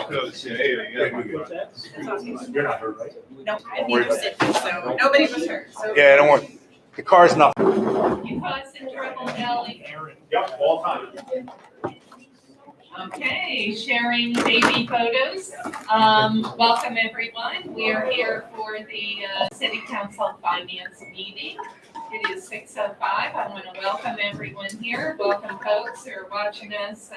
You're not hurt, right? No, and neither Sydney, so nobody was hurt. So Yeah, don't worry. The car's not. You caused in trouble, Ellie. Yep, all time. Okay, sharing baby photos. Welcome everyone. We are here for the City Council Finance meeting. It is 6:05. I want to welcome everyone here. Welcome folks who are watching us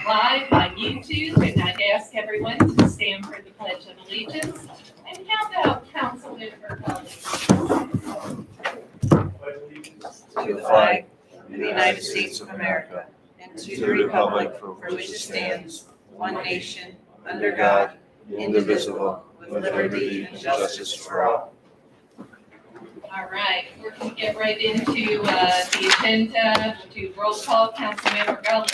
live on YouTube. And I'd ask everyone to stand for the Pledge of Allegiance. And how about Councilmember Ellie? to the flag of the United States of America and to the republic for which it stands, one nation, under God, indivisible, with liberty and justice for all. All right, we're going to get right into the agenda. To roll call, Councilmember Gully.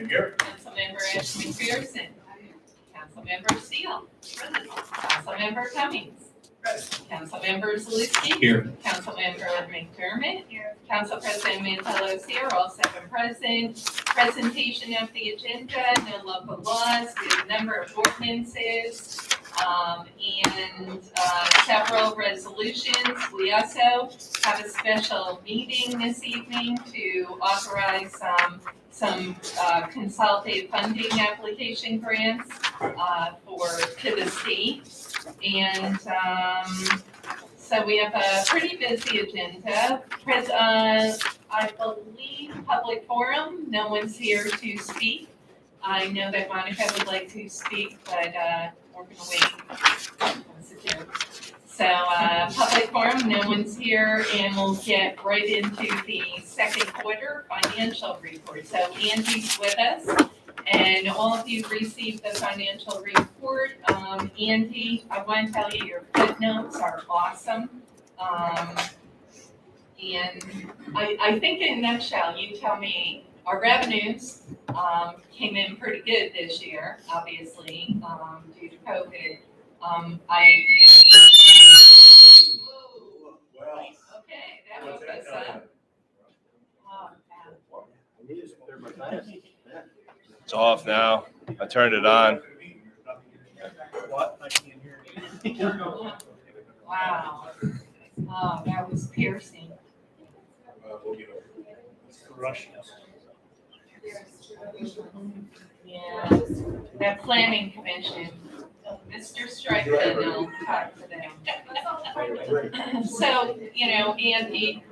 Here. Councilmember Ashley McPherson. Councilmember Steele. Councilmember Cummings. Councilmember Zaluski. Here. Councilmember McDermott. Here. Council President Mantelos here, all seven present. Presentation of the agenda, no local laws, we have a number of ordinances, and several resolutions. We also have a special meeting this evening to authorize some consolidated funding application grants to the state. And so we have a pretty busy agenda. I believe public forum, no one's here to speak. I know that Monica would like to speak, but we're gonna wait. So public forum, no one's here, and we'll get right into the second quarter financial report. So Andy's with us, and all of you received the financial report. Andy, I want to tell you your footnotes are awesome. And I think in a nutshell, you tell me our revenues came in pretty good this year, obviously, due to COVID. Okay, that woke us up. Oh, It's off now. I turned it on. What? I can't hear you. wow. Oh, that was piercing. Rush. Yeah, that planning commission, Mr. Strickland, I'll talk to them. So, Andy,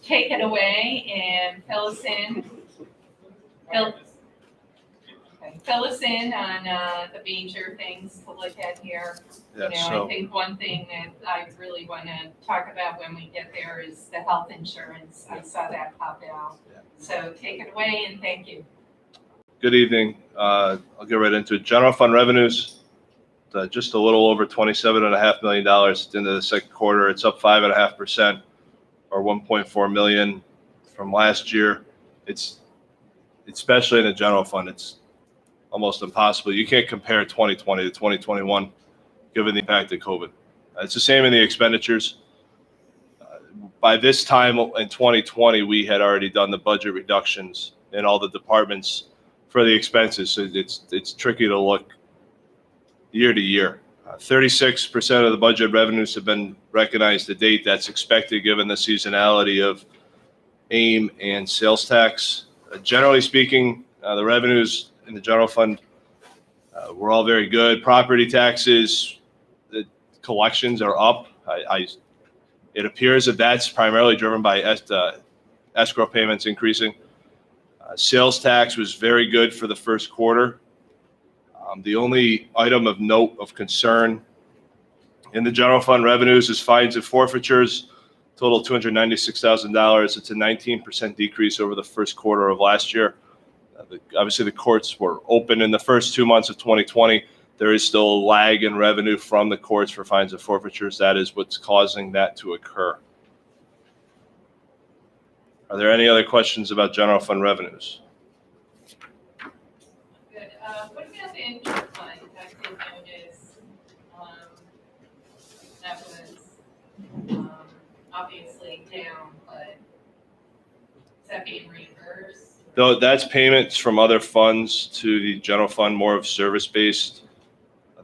take it away and fill us in. Fill us in on the major things to look at here. I think one thing that I really want to talk about when we get there is the health insurance. I saw that pop out. So take it away and thank you. Good evening. I'll get right into it. General fund revenues, just a little over $27.5 million at the end of the second quarter. It's up 5.5% or $1.4 million from last year. It's especially in the general fund. It's almost impossible. You can't compare 2020 to 2021 given the impact of COVID. It's the same in the expenditures. By this time in 2020, we had already done the budget reductions in all the departments for the expenses. So it's tricky to look year to year. 36% of the budget revenues have been recognized to date. That's expected given the seasonality of AIM and sales tax. Generally speaking, the revenues in the general fund were all very good. Property taxes, the collections are up. It appears that that's primarily driven by escrow payments increasing. Sales tax was very good for the first quarter. The only item of note of concern in the general fund revenues is fines and forfeitures, total $296,000. It's a 19% decrease over the first quarter of last year. Obviously, the courts were open in the first 2 months of 2020. There is still a lag in revenue from the courts for fines and forfeitures. That is what's causing that to occur. Are there any other questions about general fund revenues? Good. What about the interfund? I did notice that was obviously down, but is that being reimbursed? Though that's payments from other funds to the general fund, more of service-based.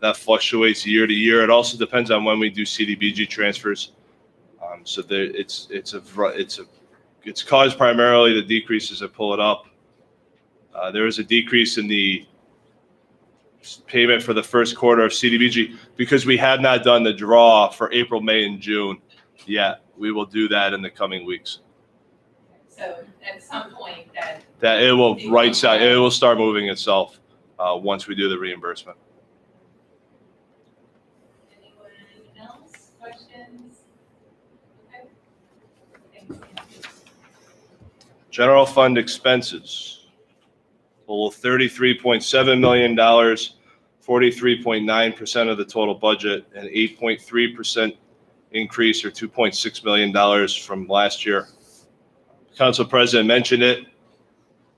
That fluctuates year to year. It also depends on when we do CDBG transfers. So there, it's caused primarily the decreases. I pull it up. There is a decrease in the payment for the first quarter of CDBG because we have not done the draw for April, May, and June yet. We will do that in the coming weeks. So at some point that. That it will right side. It will start moving itself once we do the reimbursement. Anyone else? Questions? Okay. Thank you. General fund expenses total $33.7 million, 43.9% of the total budget, and 8.3% increase or $2.6 million from last year. Council President mentioned it.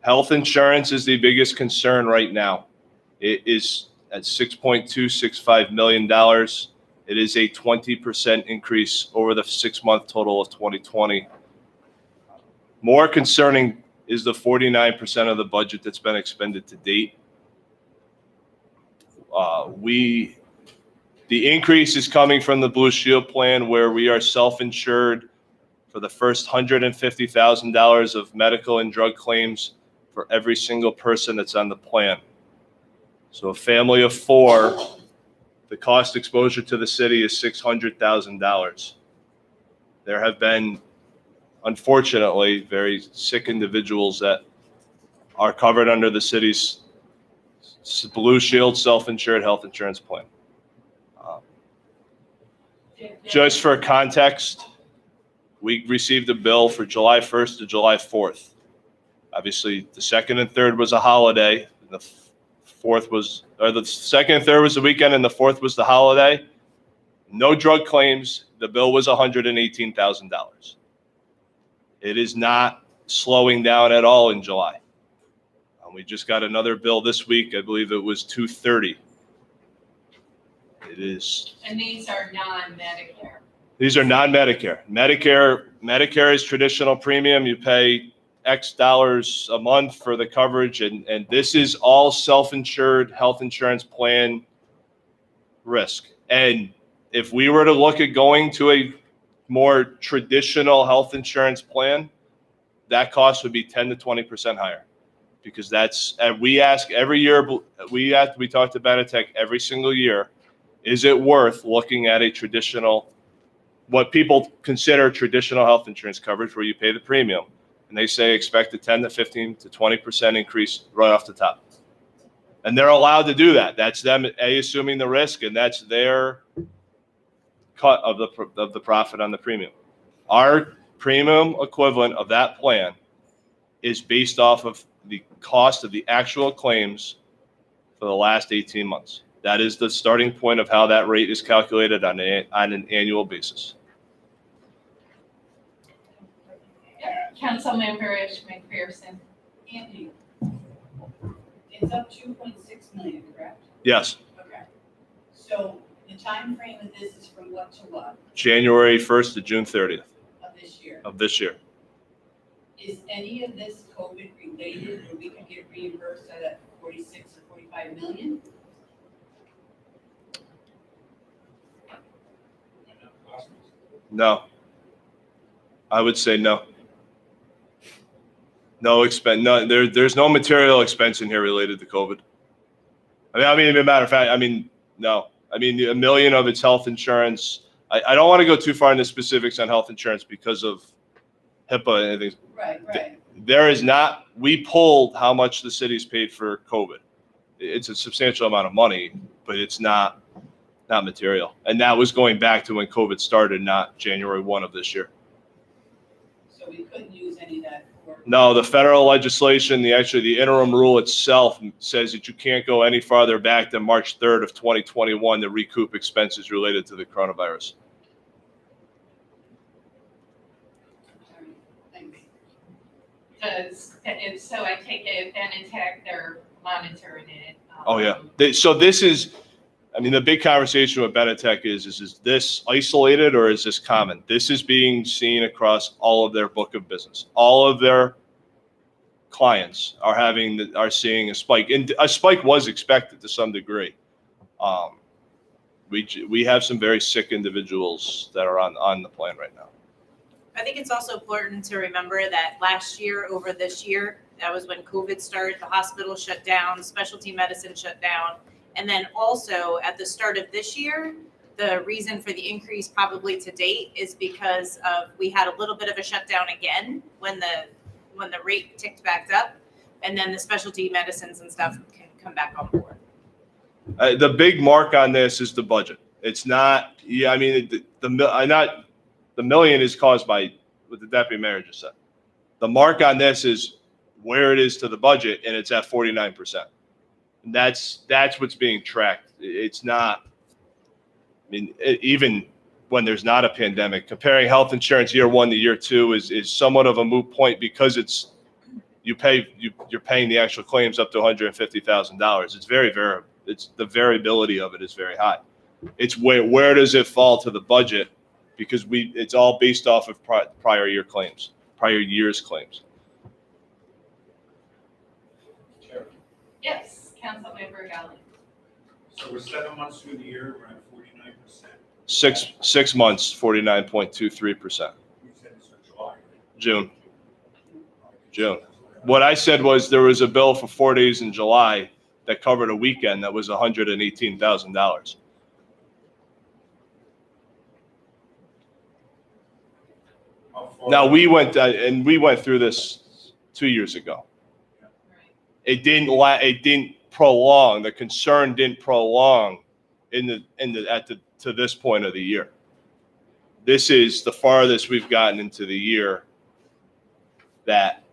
Health insurance is the biggest concern right now. It is at $6.265 million. It is a 20% increase over the 6-month total of 2020. More concerning is the 49% of the budget that's been expended to date. The increase is coming from the Blue Shield plan, where we are self-insured for the first $150,000 of medical and drug claims for every single person that's on the plan. So a family of 4, the cost exposure to the city is $600,000. There have been, unfortunately, very sick individuals that are covered under the city's Blue Shield self-insured health insurance plan. Just for context, we received a bill for July 1st to July 4th. Obviously, the 2nd and 3rd was a holiday. The 4th was, or the 2nd and 3rd was the weekend, and the 4th was the holiday. No drug claims. The bill was $118,000. It is not slowing down at all in July. We just got another bill this week. I believe it was $230,000. It is. And these are non-Medicare. These are non-Medicare. Medicare is traditional premium. You pay X dollars a month for the coverage, and this is all self-insured health insurance plan risk. And if we were to look at going to a more traditional health insurance plan, that cost would be 10 to 20% higher, because that's, and we ask every year, we talk to Benetech every single year, is it worth looking at a traditional, what people consider traditional health insurance coverage, where you pay the premium, and they say expect a 10 to 15 to 20% increase right off the top. And they're allowed to do that. That's them assuming the risk, and that's their cut of the profit on the premium. Our premium equivalent of that plan is based off of the cost of the actual claims for the last 18 months. That is the starting point of how that rate is calculated on an annual basis. Yep. Councilmember McPherson. Andy, it's up 2.6 million, correct? Yes, Okay. So the time frame of this is from what to what January 1st to June 30th of this year? of this year. Is any of this COVID related, or we could get reimbursed at that 46 or 45 million? No. I would say no. No expense. No, there's no material expense in here related to COVID. I mean, as a matter of fact, no. $1 million of it's health insurance. I don't want to go too far into specifics on health insurance because of HIPAA and things. Right. There is not, we pulled how much the city's paid for COVID. It's a substantial amount of money, but it's not material. And that was going back to when COVID started, not January 1 of this year. So we couldn't use any of that for. No, the federal legislation, the interim rule itself says that you can't go any farther back than March 3rd of 2021 to recoup expenses related to the coronavirus. Thanks. So I take it Benetech, they're monitoring it. Oh, yeah. So this is, the big conversation with Benetech is this isolated or is this common? This is being seen across all of their book of business. All of their clients are seeing a spike. And a spike was expected to some degree. We have some very sick individuals that are on the plan right now. I think it's also important to remember that last year over this year, that was when COVID started, the hospital shut down, specialty medicine shut down. And then also at the start of this year, the reason for the increase probably to date is because of, we had a little bit of a shutdown again when the rate ticked back up, and then the specialty medicines and stuff can come back on board. The big mark on this is the budget. It's not, yeah, I mean, the million is caused by what the deputy mayor just said. The mark on this is where it is to the budget, and it's at 49%. And that's what's being tracked. It's not, I mean, even when there's not a pandemic, comparing health insurance year 1 to year 2 is somewhat of a moot point because you're paying the actual claims up to $150,000. It's very variable. It's the variability of it is very high. It's where does it fall to the budget, because it's all based off of prior year's claims. Yes, Councilmember Galley. So we're 7 months through the year, we're at 49%. 6 months, 49.23%. You said it's for July. June. What I said was there was a bill for 4 days in July that covered a weekend that was $118,000. Now we went through this 2 years ago. Right. It didn't prolong. The concern didn't prolong to this point of the year. This is the farthest we've gotten into the year that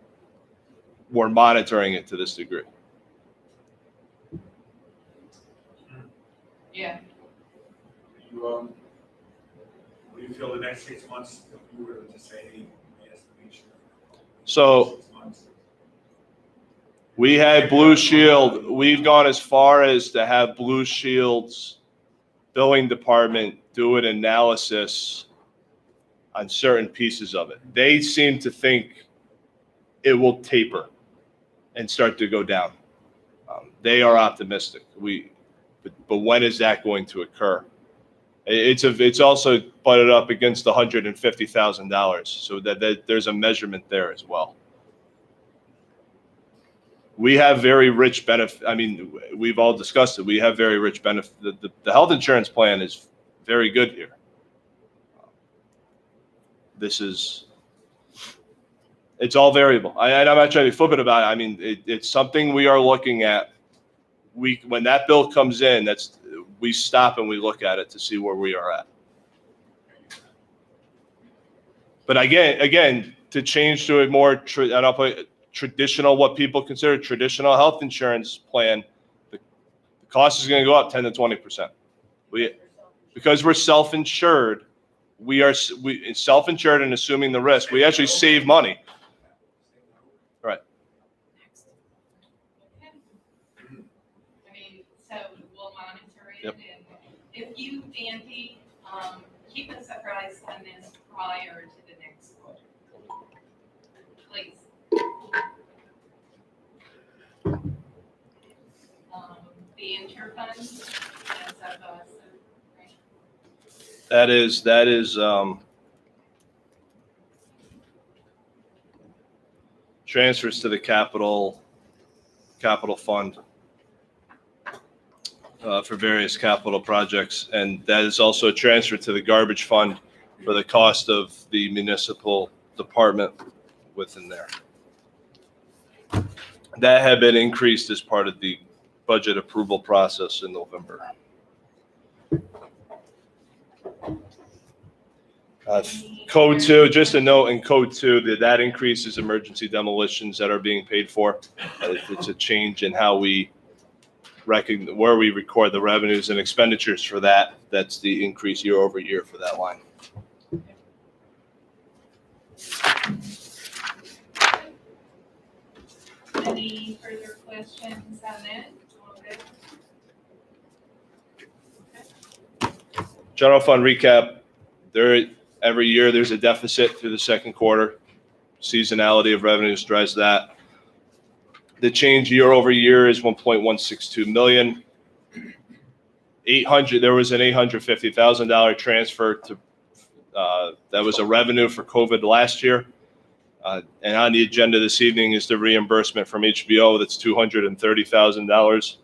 we're monitoring it to this degree. Yeah. What do you feel the next 6 months, if you were to say any estimation? So 6 months. we had Blue Shield. We've gone as far as to have Blue Shield's billing department do an analysis on certain pieces of it. They seem to think it will taper and start to go down. They are optimistic. But when is that going to occur? It's also butted up against $150,000, so that there's a measurement there as well. We have very rich benefit. I mean, we've all discussed it. We have very rich benefit. The health insurance plan is very good here. It's all variable. I'm not trying to be flippant about it. I mean, it's something we are looking at. When that bill comes in, we stop and we look at it to see where we are at. But again, to change to a more traditional, what people consider traditional health insurance plan, the cost is going to go up 10 to 20%. Because we're self-insured, we self-insured and assuming the risk. We actually save money. Right. I mean, so we'll monitor it. Yep. And if you, Andy, keep us apprised on this prior to the next quarter. Please. The interfund, that's up to us. That is transfers to the capital fund for various capital projects, and that is also a transfer to the garbage fund for the cost of the municipal department within there. That had been increased as part of the budget approval process in November. Code 2, just a note in Code 2 that increases emergency demolitions that are being paid for. It's a change in how we where we record the revenues and expenditures for that. That's the increase year over year for that line. Any further questions on that? All good? General fund recap. Every year there's a deficit through the second quarter. Seasonality of revenues drives that. The change year over year is 1.162 million. There was an $850,000 transfer to that was a revenue for COVID last year. And on the agenda this evening is the reimbursement from HBO. That's $230,000.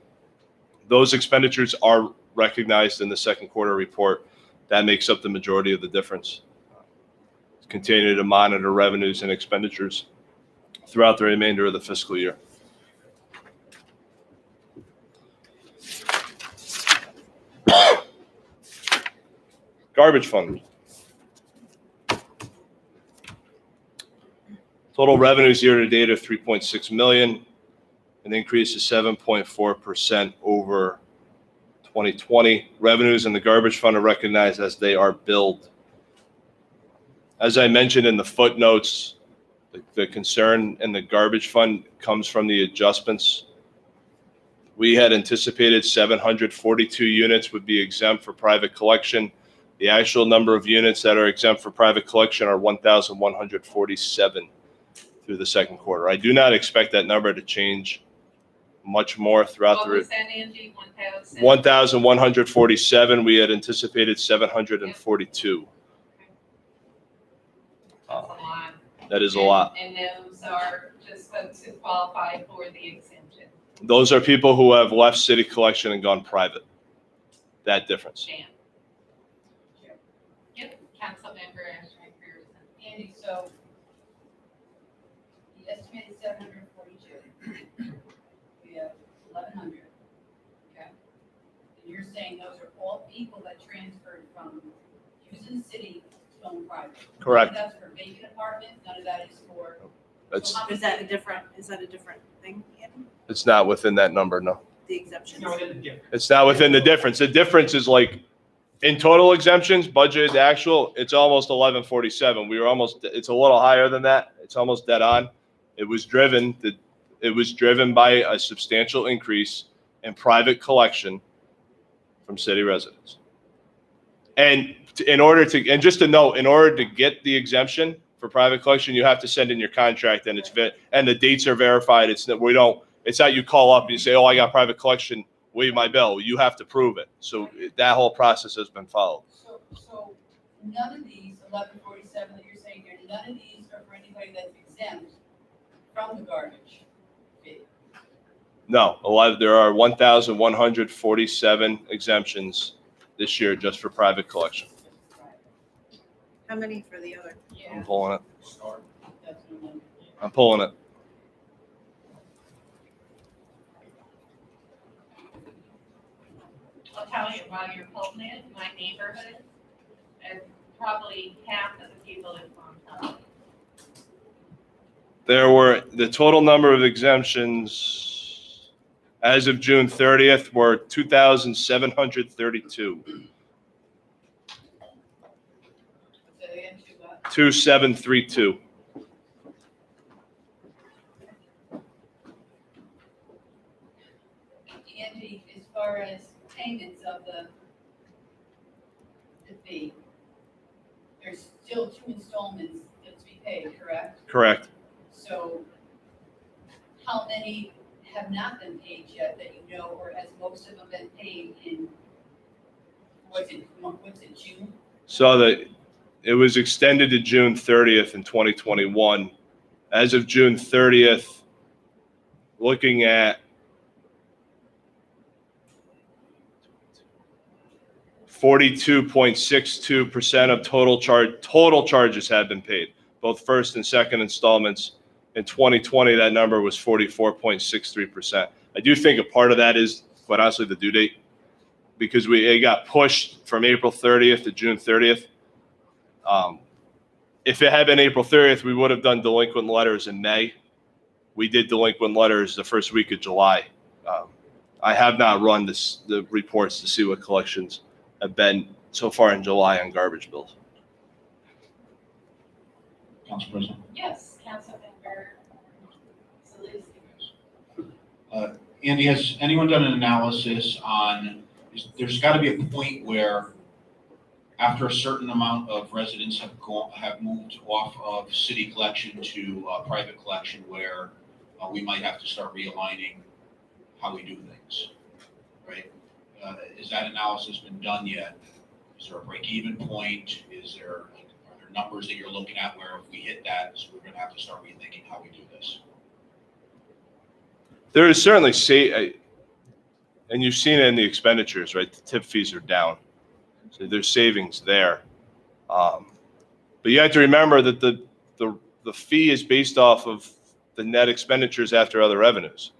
Those expenditures are recognized in the second quarter report. That makes up the majority of the difference. Continue to monitor revenues and expenditures throughout the remainder of the fiscal year. Garbage fund. Total revenues year to date are 3.6 million, an increase of 7.4% over 2020. Revenues in the garbage fund are recognized as they are billed. As I mentioned in the footnotes, the concern in the garbage fund comes from the adjustments. We had anticipated 742 units would be exempt for private collection. The actual number of units that are exempt for private collection are 1,147 through the second quarter. I do not expect that number to change much more throughout What the was that, Angie? 1,000? 1,147. We had anticipated 742. That's a lot. That is a lot. And those are just folks who qualify for the exemption. Those are people who have left city collection and gone private. That difference. Jan. Yep, Councilmember Ashton Pearson. Andy, so the estimated 742, we have 1,100, okay? And you're saying those are all people that transferred from using the city to own private? Correct. None of that's for vacant apartments, none of that is for. That's, So how Is many- that a different thing, Andy? it's not within that number, no. The exemptions? It's not within the difference. The difference is like, in total exemptions, budgeted to actual, it's almost 1147. We were almost, it's a little higher than that. It's almost dead on. It was driven by a substantial increase in private collection from city residents. And just to note, in order to get the exemption for private collection, you have to send in your contract and and the dates are verified. It's not you call up and you say, oh, I got private collection, waive my bill. You have to prove it. So that whole process has been followed. So none of these 1147 that you're saying here, none of these are for anybody that's exempt from the garbage fee? No, there are 1,147 exemptions this year just for private collection. How many for the other? I'm Yeah, pulling it. that's what I'm. I'm pulling it. I'll tell you, while you're pulling it, my neighborhood, and probably half of the people in Montauk. The total number of exemptions as of June 30th were 2,732. So they get to, 2,732. Andy, as far as payments of the fee, there's still 2 installments that's to be paid, correct? Correct. So how many have not been paid yet that you know, or has most of them been paid in, what's it, June? So it was extended to June 30th in 2021. As of June 30th, looking at 42.62% of total charges have been paid, both first and second installments. In 2020, that number was 44.63%. I do think a part of that is, quite honestly, the due date, because it got pushed from April 30th to June 30th. If it had been April 30th, we would have done delinquent letters in May. We did delinquent letters the first week of July. I have not run the reports to see what collections have been so far in July on garbage bills. Council President. Yes, Councilmember Zaluski. Andy, has anyone done an analysis on, there's got to be a point where after a certain amount of residents have moved off of city collection to private collection where we might have to start realigning how we do things, right? Is that analysis been done yet? Is there a break-even point? Are there numbers that you're looking at where if we hit that, so we're gonna have to start rethinking how we do this? There is certainly and you've seen it in the expenditures, right? The tip fees are down. So there's savings there. But you have to remember that the fee is based off of the net expenditures after other revenues.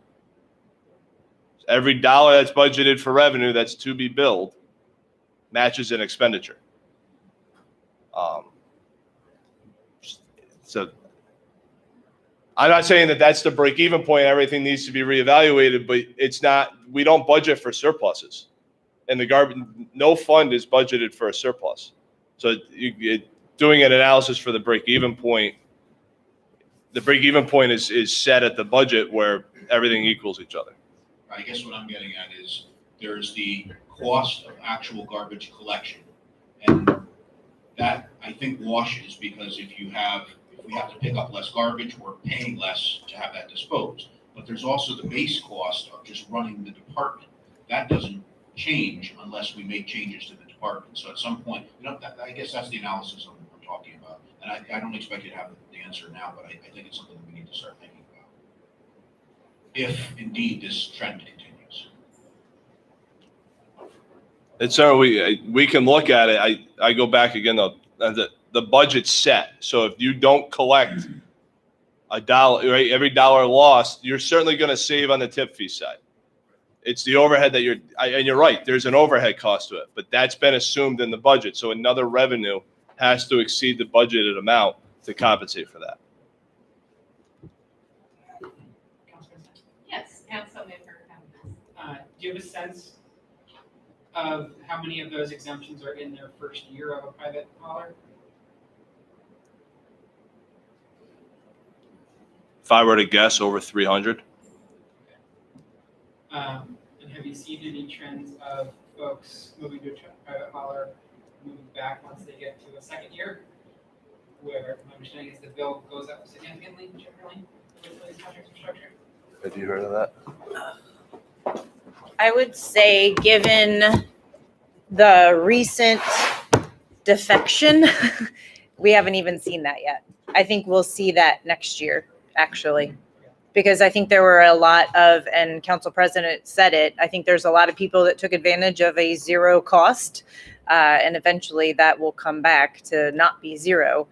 Every dollar that's budgeted for revenue that's to be billed matches an expenditure. So I'm not saying that that's the break-even point. Everything needs to be reevaluated, but it's not. We don't budget for surpluses, and no fund is budgeted for a surplus. So doing an analysis for the break-even point, is set at the budget where everything equals each other. I guess what I'm getting at is there's the cost of actual garbage collection. And that, I think, washes because if we have to pick up less garbage, we're paying less to have that disposed. But there's also the base cost of just running the department. That doesn't change unless we make changes to the department. So at some point, I guess that's the analysis I'm talking about. And I don't expect you to have the answer now, but I think it's something that we need to start thinking about. If indeed this trend continues. And so we can look at it. I go back again though. The budget's set. So if you don't collect $1, right, every dollar lost, you're certainly going to save on the tip fee side. It's the overhead that and you're right. There's an overhead cost to it, but that's been assumed in the budget. So another revenue has to exceed the budgeted amount to compensate for that. Yes, Councilmember Cummings. Do you have a sense of how many of those exemptions are in their first year of a private hauler? If I were to guess, over 300. And have you seen any trends of folks moving to a private hauler, moving back once they get to a second year? Where my understanding is the bill goes up significantly generally with these contracts are structured. Have you heard of that? I would say, given the recent defection, we haven't even seen that yet. I think we'll see that next year, actually, because I think there were a lot of, and Council President said it, I think there's a lot of people that took advantage of a zero cost, and eventually that will come back to not be zero.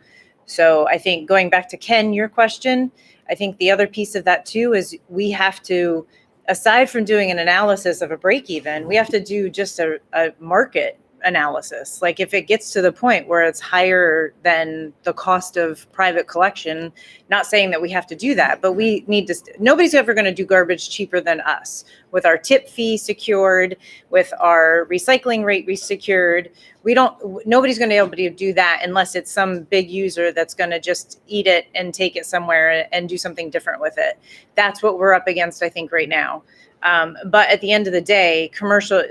So I think going back to Ken, your question, I think the other piece of that too is we have to, aside from doing an analysis of a break even, we have to do just a market analysis. Like if it gets to the point where it's higher than the cost of private collection, not saying that we have to do that, but we need to, nobody's ever going to do garbage cheaper than us. With our tip fee secured, with our recycling rate secured, nobody's going to be able to do that unless it's some big user that's going to just eat it and take it somewhere and do something different with it. That's what we're up against, I think, right now. But at the end of the day, commercial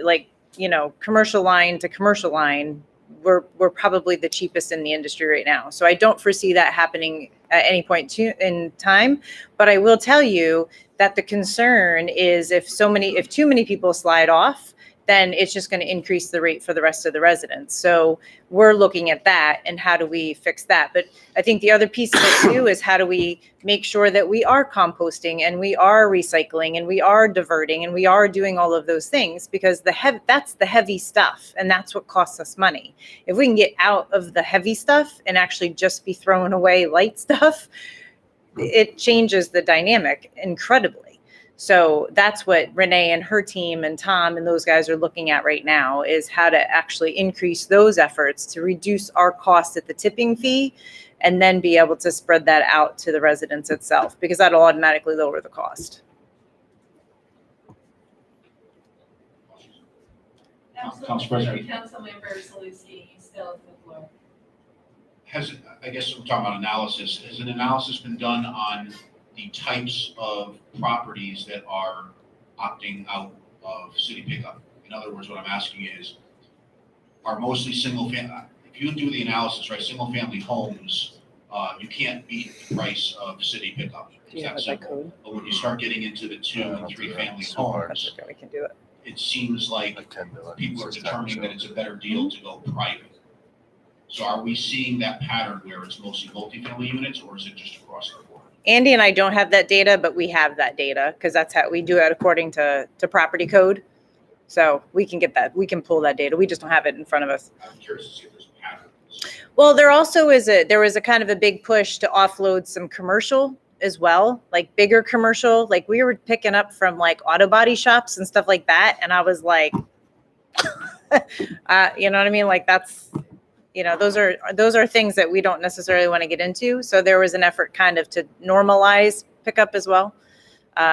line to commercial line, we're probably the cheapest in the industry right now. So I don't foresee that happening at any point in time. But I will tell you that the concern is if too many people slide off, then it's just going to increase the rate for the rest of the residents. So we're looking at that and how do we fix that? But I think the other piece of it too is how do we make sure that we are composting and we are recycling and we are diverting and we are doing all of those things, because that's the heavy stuff and that's what costs us money. If we can get out of the heavy stuff and actually just be throwing away light stuff, it changes the dynamic incredibly. So that's what Renee and her team and Tom and those guys are looking at right now, is how to actually increase those efforts to reduce our cost at the tipping fee and then be able to spread that out to the residents itself, because that'll automatically lower the cost. Council President. Councilmember Salewski, you still have the floor. I guess we're talking about analysis. Has an analysis been done on the types of properties that are opting out of city pickup? In other words, what I'm asking is, are mostly single family, if you do the analysis, right, single family homes You can't beat the price of city pickup. It's that simple. But when you start getting into the 2 and 3 family homes, We can do it. it seems like people are determining that it's a better deal to go private. So are we seeing that pattern where it's mostly multifamily units, or is it just across the board? Andy and I don't have that data, but we have that data because that's how we do it according to property code. So we can get that, we can pull that data. We just don't have it in front of us. I'm curious to see if there's a pattern. Well, there was a kind of a big push to offload some commercial as well, like bigger commercial. Like we were picking up from like auto body shops and stuff like that. And I was like, you know what I mean? Like that's, you know, those are things that we don't necessarily want to get into. So there was an effort kind of to normalize pickup as well.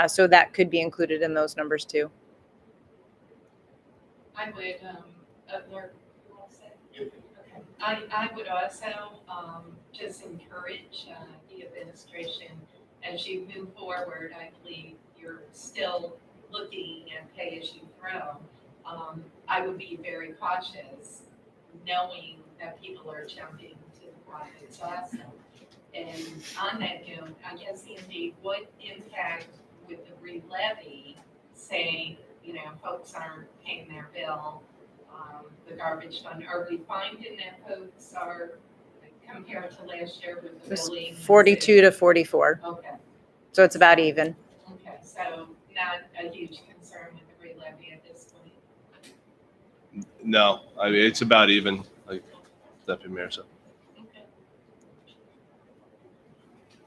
So that could be included in those numbers too. I would, Laura, you want to say? Okay. I would also, just encourage, the administration as you move forward. I believe you're still looking at pay as you throw. I would be very cautious knowing that people are jumping to the privates also. And on that note, I guess Andy, what impact would the re-levy say, you know, folks aren't paying their bill, the garbage fund, are we finding that folks are, compared to last year with the billing? 42 to 44. Okay, So it's about even. okay, so not a huge concern with the re-levy at this point? No, I mean, it's about even, like Deputy Mayor said. Okay.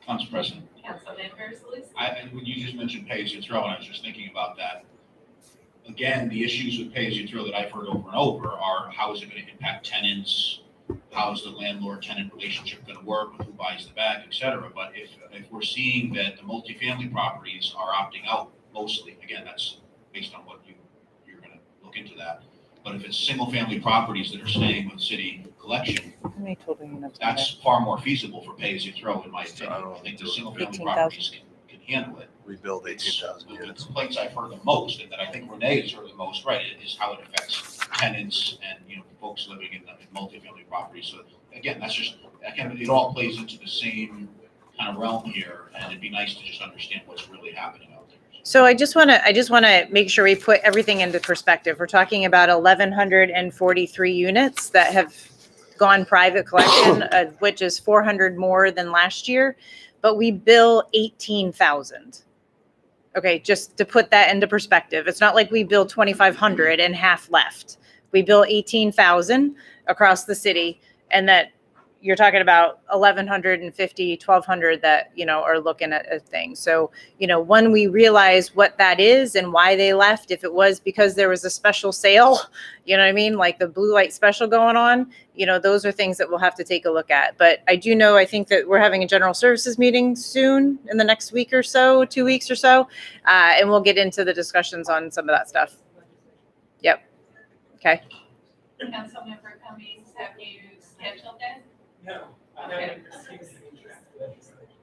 Council President, Councilmember Salisi? when you just mentioned pay as you throw, and I was just thinking about that. Again, the issues with pay as you throw that I've heard over and over are how is it going to impact tenants? How is the landlord-tenant relationship going to work? Who buys the bag, et cetera? But if we're seeing that the multifamily properties are opting out mostly, again, that's based on what you're going to look into that. But if it's single-family properties that are staying with city collection, that's far more feasible for pay as you throw, in my opinion. I think the single-family 18,000. properties can handle it. We build It's 18,000 the units. complaints I've heard the most, and that I think Renee has heard the most, right, is how it affects tenants and, you know, folks living in multifamily properties. So again, it all plays into the same kind of realm here, and it'd be nice to just understand what's really happening out there. So I just want to make sure we put everything into perspective. We're talking about 1,143 units that have gone private collection, which is 400 more than last year, but we bill 18,000. Okay, just to put that into perspective, it's not like we bill 2,500 and half left. We bill 18,000 across the city, and that you're talking about 1,150, 1,200 that, you know, are looking at things. So, you know, when we realize what that is and why they left, if it was because there was a special sale, you know what I mean? Like the blue light special going on, you know, those are things that we'll have to take a look at. But I do know, I think that we're having a general services meeting soon in the next week or so, 2 weeks or so. And we'll get into the discussions on some of that stuff. Yep. Okay. Councilmember Cummings, have you scheduled that? No, I haven't received any draft legislation.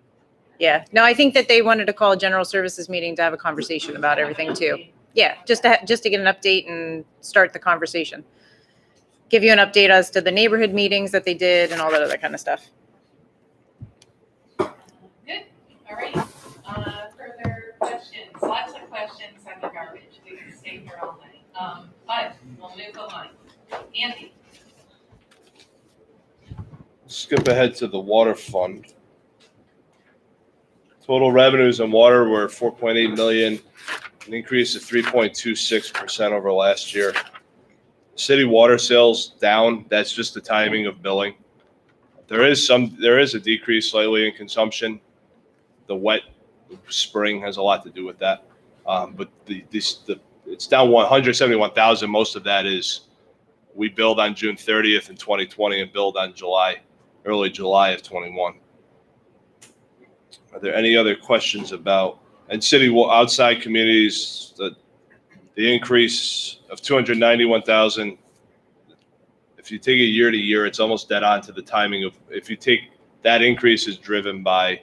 Yeah. No, I think that they wanted to call a general services meeting to have a conversation about everything too. Yeah, just to get an update and start the conversation. Give you an update as to the neighborhood meetings that they did and all that other kind of stuff. Good, all right. Further questions, lots of questions on the garbage. We can stay here all night. But we'll move along. Andy? Skip ahead to the water fund. Total revenues on water were 4.8 million, an increase of 3.26% over last year. City water sales down. That's just the timing of billing. There is a decrease slightly in consumption. The wet spring has a lot to do with that. But it's down 171,000. Most of that is we billed on June 30th in 2020 and billed on early July of 21. Are there any other questions about, and city outside communities, the increase of 291,000? If you take it year to year, it's almost dead on to the timing of, if you take that increase is driven by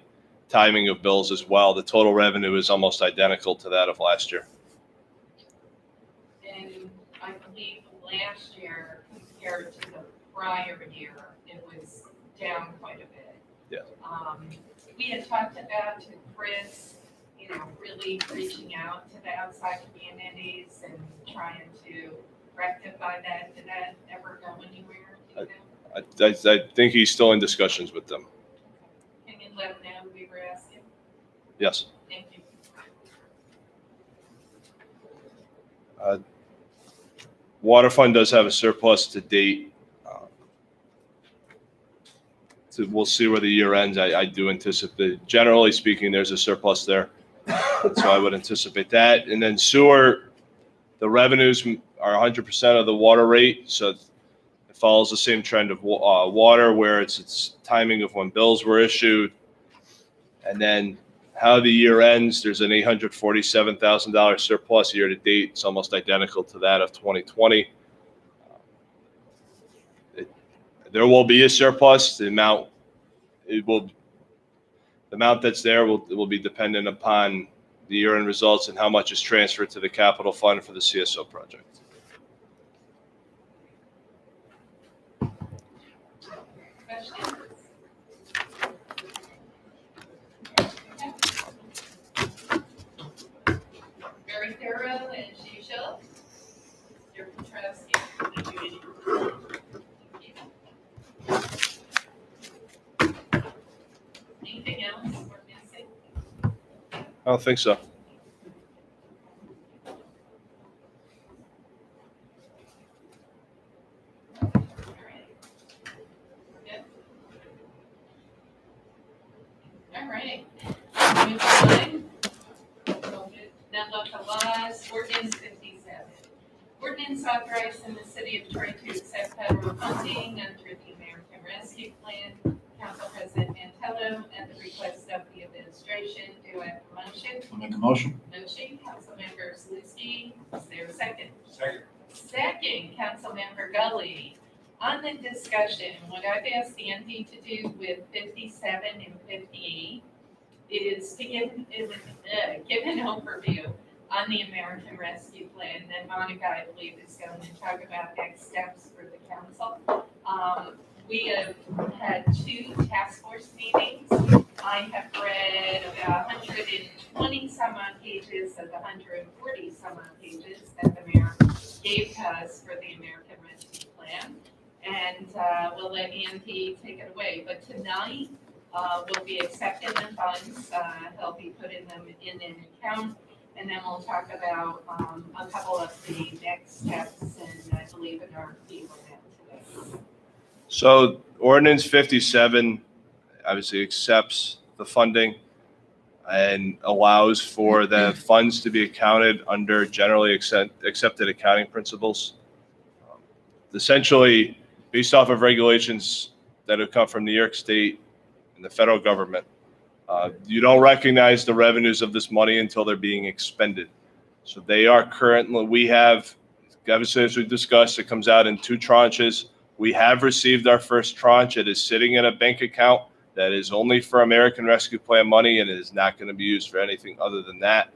timing of bills as well. The total revenue is almost identical to that of last year. And I believe last year compared to the prior year, it was down quite a bit. Yeah. We had talked about to Chris, really reaching out to the outside communities and trying to rectify that. Did that ever go anywhere? Do you know? I think he's still in discussions with them. Can you let them know we were asking? Yes. Thank you. Water fund does have a surplus to date. So we'll see where the year ends. I do anticipate, generally speaking, there's a surplus there. So I would anticipate that. And then sewer, the revenues are 100% of the water rate. So it follows the same trend of water, where it's timing of when bills were issued. And then how the year ends, there's an $847,000 surplus year to date. It's almost identical to that of 2020. There will be a surplus. The amount that's there will be dependent upon the year-end results and how much is transferred to the capital fund for the CSO project. Questions? Very thorough as usual. Your trustee. Anything else we're missing? I don't think so. All right. Good. All right. Move on. Now local laws, ordinance 57. Ordinance authorizing the city of Troy to accept federal funding under the American Rescue Plan. Council President Mantello at the request of the administration. Do I have a motion? I'll make a motion. Motion, Councilmember Zaluski. Is there a second? Second. Second, Councilmember Gully. On the discussion, what I've asked Andy to do with 57 and 58 is to give an overview on the American Rescue Plan. Then Monica, I believe, is going to talk about next steps for the council. We have had 2 task force meetings. I have read about 120 some odd pages of the 140 some odd pages that the mayor gave to us for the American Rescue Plan. And we'll let Andy take it away. But tonight, we'll be accepting the funds. He'll be putting them in an account. And then we'll talk about a couple of the next steps, and I believe an RFP will have today. So ordinance 57 obviously accepts the funding and allows for the funds to be accounted under generally accepted accounting principles. Essentially, based off of regulations that have come from New York State and the federal government, you don't recognize the revenues of this money until they're being expended. So they are currently, we have, obviously as we discussed, it comes out in 2 tranches. We have received our first tranche. It is sitting in a bank account that is only for American Rescue Plan money, and it is not going to be used for anything other than that.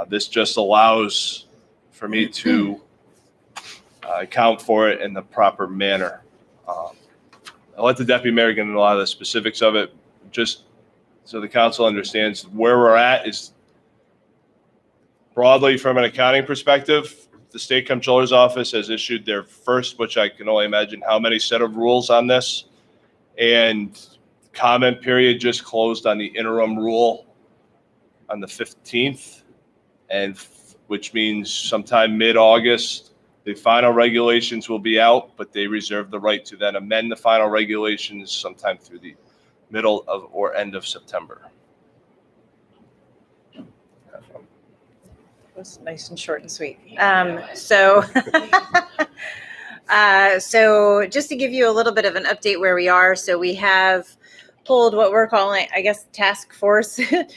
This just allows for me to account for it in the proper manner. I'll let the deputy mayor get into a lot of the specifics of it, just so the council understands where we're at is broadly from an accounting perspective. The state comptroller's office has issued their first, which I can only imagine how many set of rules on this. And comment period just closed on the interim rule on the 15th, and which means sometime mid-August, the final regulations will be out, but they reserve the right to then amend the final regulations sometime through the middle of or end of September. It was nice and short and sweet. So just to give you a little bit of an update where we are. So we have pulled what we're calling, I guess, task force. The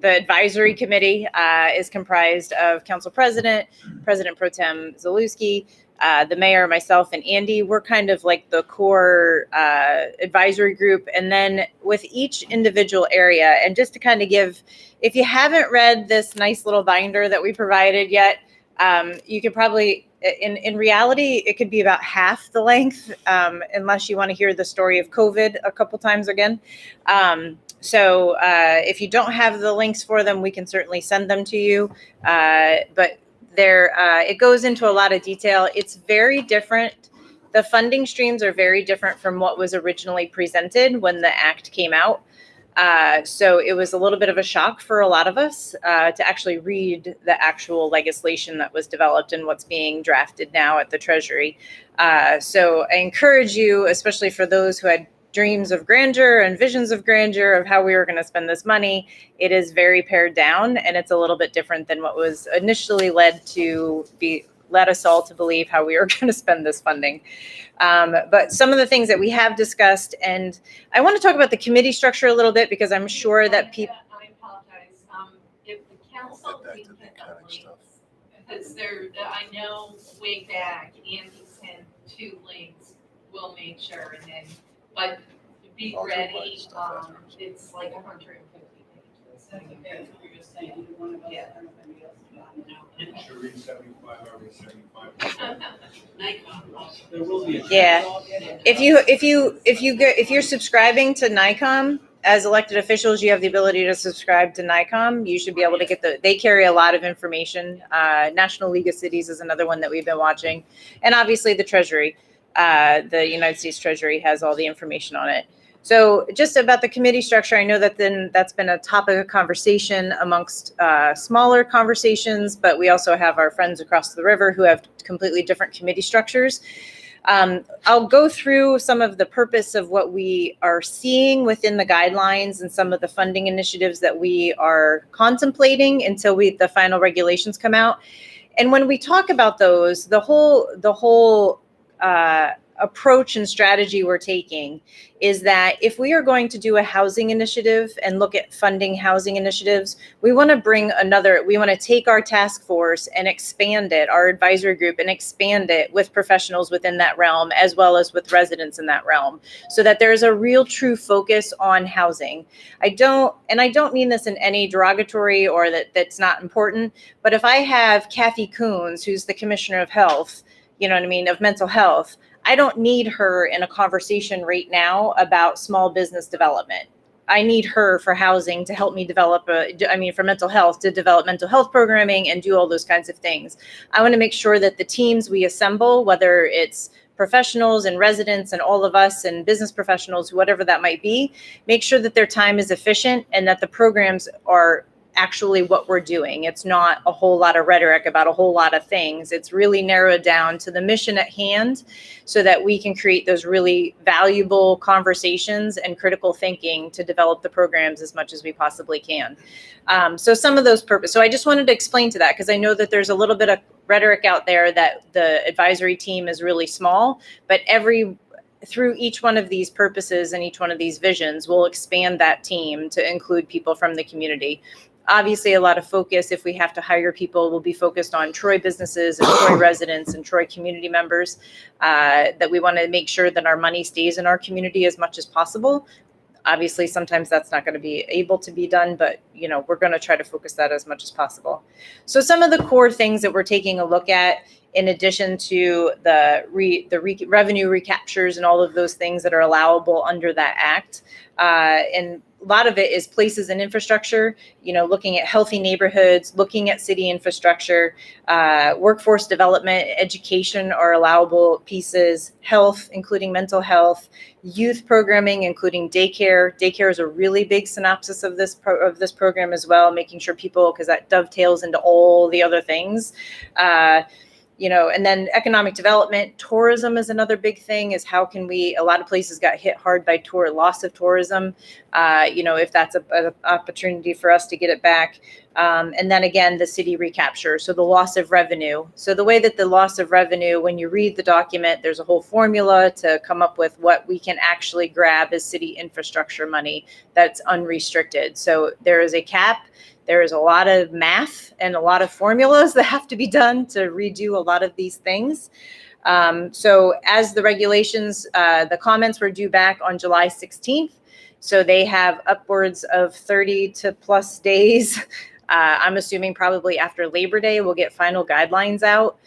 advisory committee is comprised of Council President, President Pro Tem Zaluski, the mayor, myself, and Andy. We're kind of like the core advisory group. And then with each individual area, and just to kind of give, if you haven't read this nice little binder that we provided yet, you could probably, in reality, it could be about half the length, unless you want to hear the story of COVID a couple times again. So if you don't have the links for them, we can certainly send them to you. But it goes into a lot of detail. It's very different. The funding streams are very different from what was originally presented when the act came out. So it was a little bit of a shock for a lot of us to actually read the actual legislation that was developed and what's being drafted now at the Treasury. So I encourage you, especially for those who had dreams of grandeur and visions of grandeur of how we were going to spend this money, it is very pared down, and it's a little bit different than what was initially led us all to believe how we were going to spend this funding. But some of the things that we have discussed, and I want to talk about the committee structure a little bit because I'm sure that people. I apologize. If the council can get the links, because I know way back, Andy sent 2 links. We'll make sure, and then, but be ready. It's like 150 pages. That's okay, you're just saying, you want to go Yeah. there, everybody else is not, no. Should read 75, I read 75. Nikon also. There will be a. Yeah. If you're subscribing to NICOM as elected officials, you have the ability to subscribe to NICOM. You should be able to get they carry a lot of information. National League of Cities is another one that we've been watching. And obviously the Treasury, the United States Treasury has all the information on it. So just about the committee structure, I know that that's been a topic of conversation amongst smaller conversations, but we also have our friends across the river who have completely different committee structures. I'll go through some of the purpose of what we are seeing within the guidelines and some of the funding initiatives that we are contemplating until the final regulations come out. And when we talk about those, the whole approach and strategy we're taking is that if we are going to do a housing initiative and look at funding housing initiatives, we want to take our task force and expand it, our advisory group, and expand it with professionals within that realm, as well as with residents in that realm, so that there's a real true focus on housing. I don't mean this in any derogatory or that's not important, but if I have Kathy Coons, who's the Commissioner of Health, you know what I mean, of mental health, I don't need her in a conversation right now about small business development. I need her for housing to help me for mental health, to develop mental health programming and do all those kinds of things. I want to make sure that the teams we assemble, whether it's professionals and residents and all of us and business professionals, whatever that might be, make sure that their time is efficient and that the programs are actually what we're doing. It's not a whole lot of rhetoric about a whole lot of things. It's really narrowed down to the mission at hand so that we can create those really valuable conversations and critical thinking to develop the programs as much as we possibly can. So some of those purposes. So I just wanted to explain to that because I know that there's a little bit of rhetoric out there that the advisory team is really small, but through each one of these purposes and each one of these visions, we'll expand that team to include people from the community. Obviously, a lot of focus, if we have to hire people, will be focused on Troy businesses and Troy residents and Troy community members, that we want to make sure that our money stays in our community as much as possible. Obviously, sometimes that's not going to be able to be done, but we're going to try to focus that as much as possible. So some of the core things that we're taking a look at, in addition to the revenue recaptures and all of those things that are allowable under that act, and a lot of it is places and infrastructure, looking at healthy neighborhoods, looking at city infrastructure, workforce development, education are allowable pieces, health, including mental health, youth programming, including daycare. Daycare is a really big synopsis of this program as well, making sure people, because that dovetails into all the other things. And then economic development, tourism is another big thing, is how can a lot of places got hit hard by loss of tourism, if that's an opportunity for us to get it back. And then again, the city recapture, so the loss of revenue. So the way that the loss of revenue, when you read the document, there's a whole formula to come up with what we can actually grab as city infrastructure money that's unrestricted. So there is a cap. There is a lot of math and a lot of formulas that have to be done to redo a lot of these things. So as the regulations, the comments were due back on July 16th. So they have upwards of 30 to plus days. I'm assuming probably after Labor Day, we'll get final guidelines out.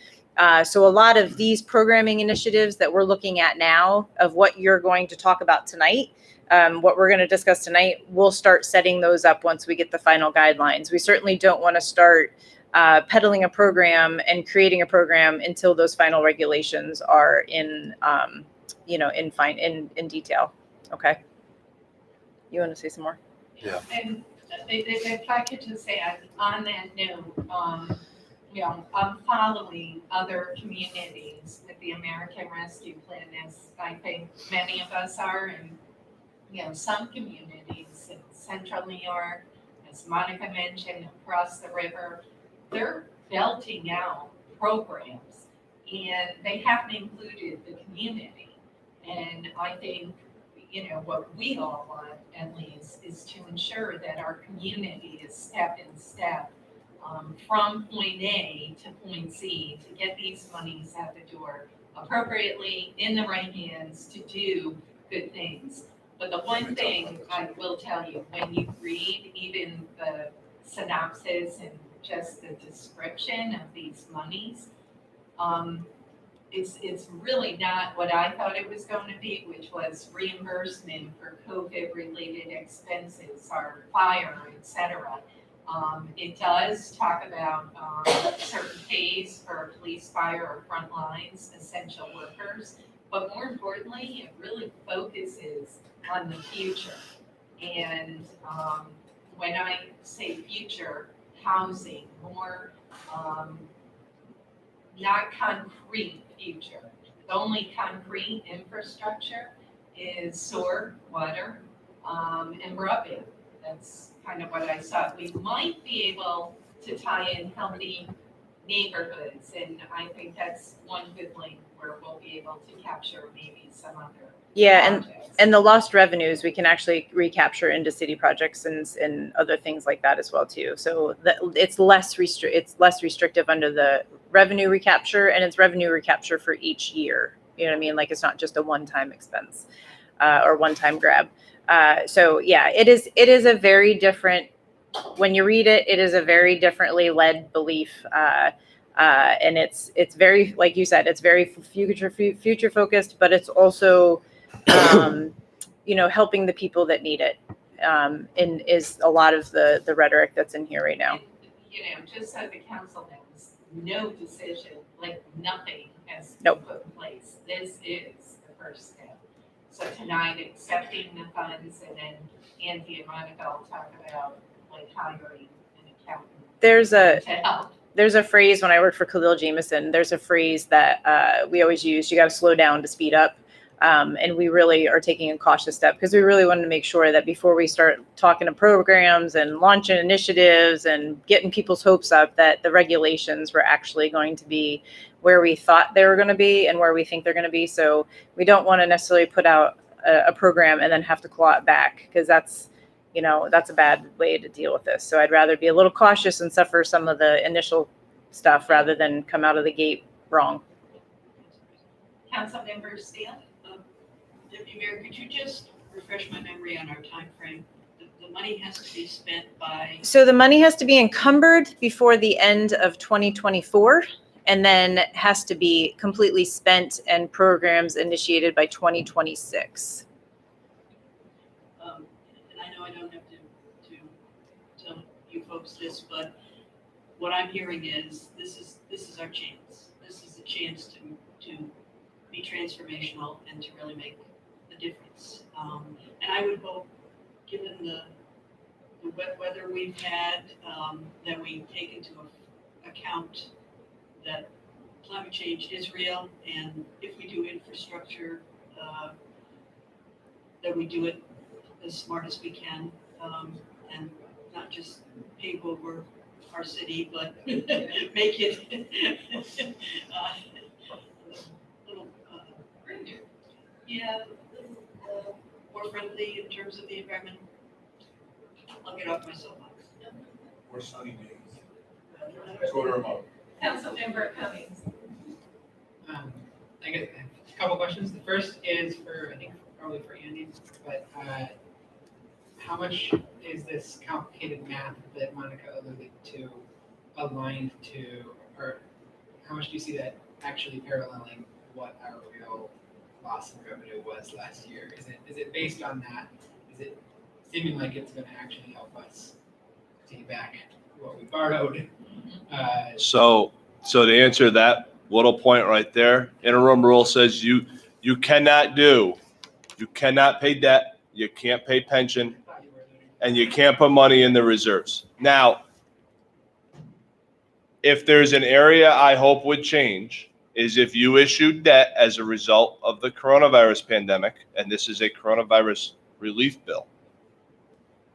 So a lot of these programming initiatives that we're looking at now, of what you're going to talk about tonight, what we're going to discuss tonight, we'll start setting those up once we get the final guidelines. We certainly don't want to start peddling a program and creating a program until those final regulations are in, in detail. Okay. You want to say some more? And if I could just say, on that note, I'm following other communities with the American Rescue Plan, as I think many of us are, and some communities in central New York, as Monica mentioned, across the river, they're belting out programs, and they haven't included the community. And I think, what we all want, at least, is to ensure that our community is step in step from point A to point Z to get these monies out the door appropriately in the right hands to do good things. But the one thing I will tell you, when you read even the synopsis and just the description of these monies, it's really not what I thought it was going to be, which was reimbursement for COVID-related expenses, our fire, et cetera. It does talk about certain pays for police, fire, or front lines, essential workers, but more importantly, it really focuses on the future. And when I say future, housing, more not concrete future. The only concrete infrastructure is sewer, water, and broadband. That's kind of what I saw. We might be able to tie in healthy neighborhoods, and I think that's one good link where we'll be able to capture maybe some other projects. And the lost revenues we can actually recapture into city projects and other things like that as well too. So it's less restrictive under the revenue recapture, and it's revenue recapture for each year. You know what I mean? Like, it's not just a one-time expense or one-time grab. So yeah, it is a very different, when you read it, it is a very differently led belief. And it's very, like you said, it's very future focused, but it's also, helping the people that need it. And is a lot of the rhetoric that's in here right now. And, just so the council knows, no decision, like nothing has been Nope. put in place. This is the first step. So tonight, accepting the funds, and then Andy and Monica will talk about like hiring an accountant to help. There's a phrase when I worked for Khalil Jameson, there's a phrase that we always use, you got to slow down to speed up. And we really are taking a cautious step because we really wanted to make sure that before we start talking to programs and launching initiatives and getting people's hopes up, that the regulations were actually going to be where we thought they were going to be and where we think they're going to be. So we don't want to necessarily put out a program and then have to claw it back, because that's a bad way to deal with this. So I'd rather be a little cautious and suffer some of the initial stuff rather than come out of the gate wrong. Councilmember Steele? Deputy Mayor, could you just refresh my memory on our time frame? The money has to be spent by... So the money has to be encumbered before the end of 2024, and then has to be completely spent and programs initiated by 2026. And I know I don't have to tell you folks this, but what I'm hearing is this is our chance. This is a chance to be transformational and to really make a difference. And I would hope, given the wet weather we've had, that we take into account that climate change is real, and if we do infrastructure, that we do it as smart as we can, and not just pave over our city, but make it little, more friendly in terms of the environment. I'll get off my soapbox. Or sunny days. Go to remote. Councilmember Cummings? I guess a couple questions. The first is I think probably for Andy, but how much is this complicated math that Monica alluded to aligned to, or how much do you see that actually paralleling what our real loss in revenue was last year? Is it based on that? Is it seeming like it's gonna actually help us pay back what we borrowed? So to answer that little point right there, interim rule says you cannot pay debt, you can't pay pension, and you can't put money in the reserves. Now, if there's an area I hope would change is if you issued debt as a result of the coronavirus pandemic, and this is a coronavirus relief bill,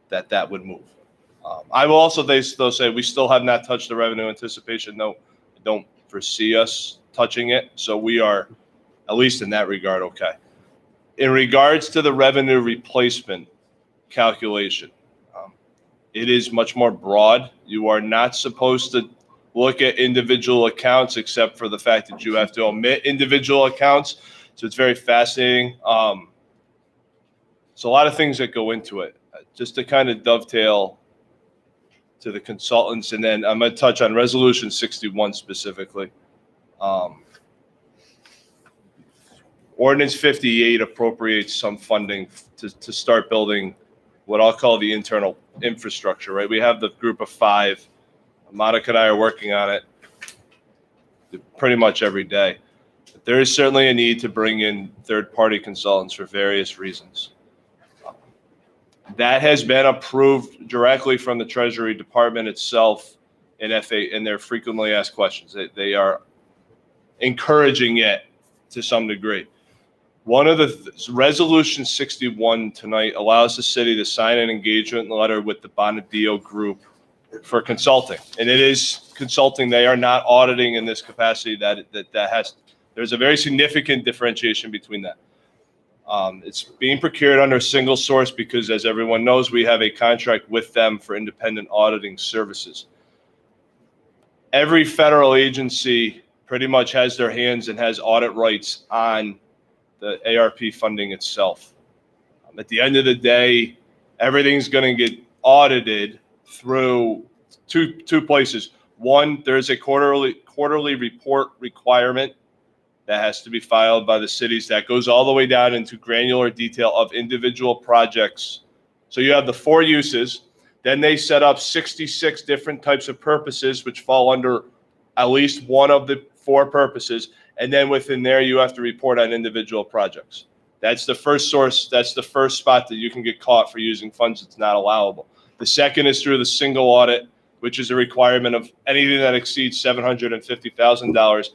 that would move. I will also though say we still have not touched the revenue anticipation note. I don't foresee us touching it, so we are, at least in that regard, okay. In regards to the revenue replacement calculation, it is much more broad. You are not supposed to look at individual accounts except for the fact that you have to omit individual accounts. So it's very fascinating. So a lot of things that go into it. Just to kind of dovetail to the consultants, and then I'm going to touch on Resolution 61 specifically. Ordinance 58 appropriates some funding to start building what I'll call the internal infrastructure, right? We have the group of 5. Monica and I are working on it pretty much every day. But there is certainly a need to bring in third-party consultants for various reasons. That has been approved directly from the Treasury Department itself in their frequently asked questions. They are encouraging it to some degree. One of the Resolution 61 tonight allows the city to sign an engagement letter with the Bonadillo Group for consulting, and it is consulting. They are not auditing in this capacity. There's a very significant differentiation between that. It's being procured under a single source because, as everyone knows, we have a contract with them for independent auditing services. Every federal agency pretty much has their hands and has audit rights on the ARP funding itself. At the end of the day, everything's going to get audited through two places. One, there's a quarterly report requirement that has to be filed by the cities that goes all the way down into granular detail of individual projects. So you have the 4 uses. Then they set up 66 different types of purposes, which fall under at least one of the 4 purposes. And then within there, you have to report on individual projects. That's the first source. That's the first spot that you can get caught for using funds that's not allowable. The second is through the single audit, which is a requirement of anything that exceeds $750,000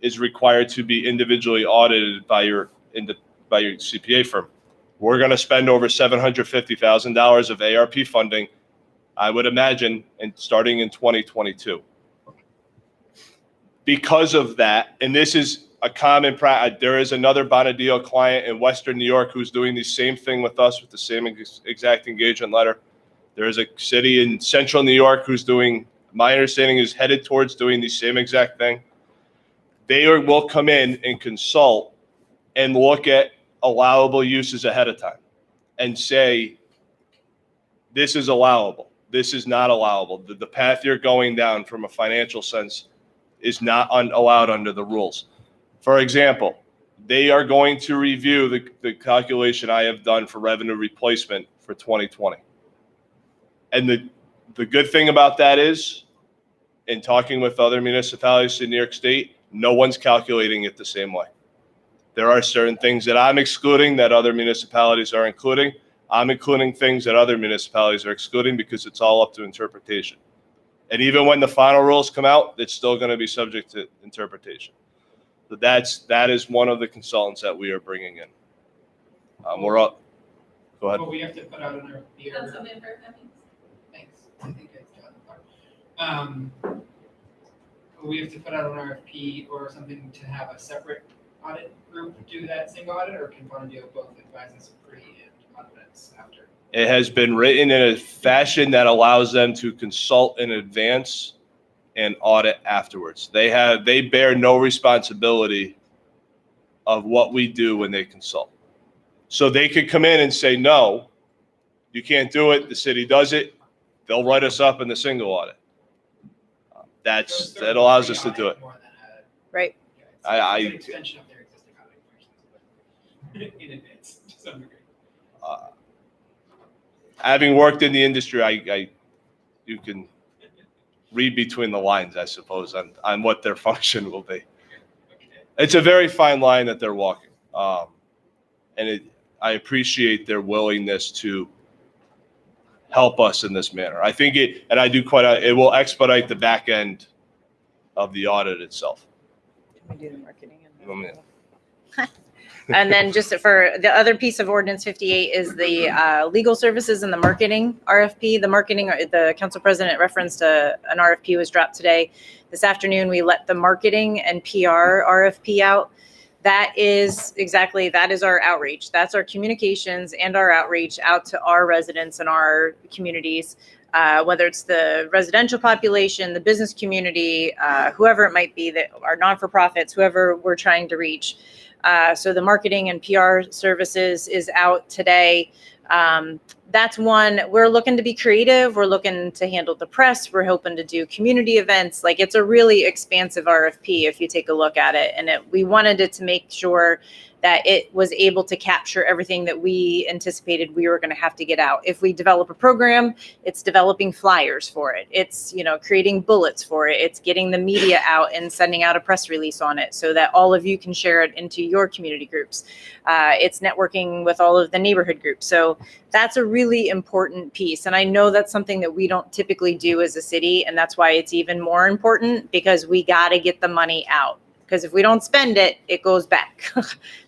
is required to be individually audited by your CPA firm. We're going to spend over $750,000 of ARP funding, I would imagine, and starting in 2022. Because of that, and this is a common practice, there is another Bonadillo client in Western New York who's doing the same thing with us with the same exact engagement letter. There is a city in Central New York who's doing, my understanding is headed towards doing the same exact thing. They will come in and consult and look at allowable uses ahead of time and say, this is allowable, this is not allowable. The path you're going down from a financial sense is not allowed under the rules. For example, they are going to review the calculation I have done for revenue replacement for 2020. And the good thing about that is, in talking with other municipalities in New York State, no one's calculating it the same way. There are certain things that I'm excluding that other municipalities are including. I'm including things that other municipalities are excluding because it's all up to interpretation. And even when the final rules come out, it's still going to be subject to interpretation. So that is one of the consultants that we are bringing in. We're up. Go ahead. Well, we have to put out an RFP. Councilmember Cummings. Thanks. I think it's John Clark. We have to put out an RFP or something to have a separate audit group do that single audit, or can Bonadillo both advise us pre and audits after? It has been written in a fashion that allows them to consult in advance and audit afterwards. They bear no responsibility of what we do when they consult. So they could come in and say, no, you can't do it. The city does it. They'll write us up in the single audit. That allows us to do it. Yeah, it's I- an extension of their existing highway functions, but in advance, to some degree. Having worked in the industry, you can read between the lines, I suppose, on what their function will be. Okay. It's a very fine line that they're walking. I appreciate their willingness to help us in this manner. I think it will expedite the back end of the audit itself. Can we do the marketing? Yeah. And then just for the other piece of ordinance 58 is the legal services and the marketing RFP. The marketing, the council president referenced an RFP was dropped today. This afternoon, we let the marketing and PR RFP out. That is our outreach. That's our communications and our outreach out to our residents and our communities, whether it's the residential population, the business community, whoever it might be, that are non-for-profits, whoever we're trying to reach. So the marketing and PR services is out today. That's one. We're looking to be creative. We're looking to handle the press. We're hoping to do community events. Like, it's a really expansive RFP if you take a look at it. And we wanted it to make sure that it was able to capture everything that we anticipated we were going to have to get out. If we develop a program, it's developing flyers for it. It's, creating bullets for it. It's getting the media out and sending out a press release on it so that all of you can share it into your community groups. It's networking with all of the neighborhood groups. So that's a really important piece. And I know that's something that we don't typically do as a city. And that's why it's even more important, because we got to get the money out. Because if we don't spend it, it goes back.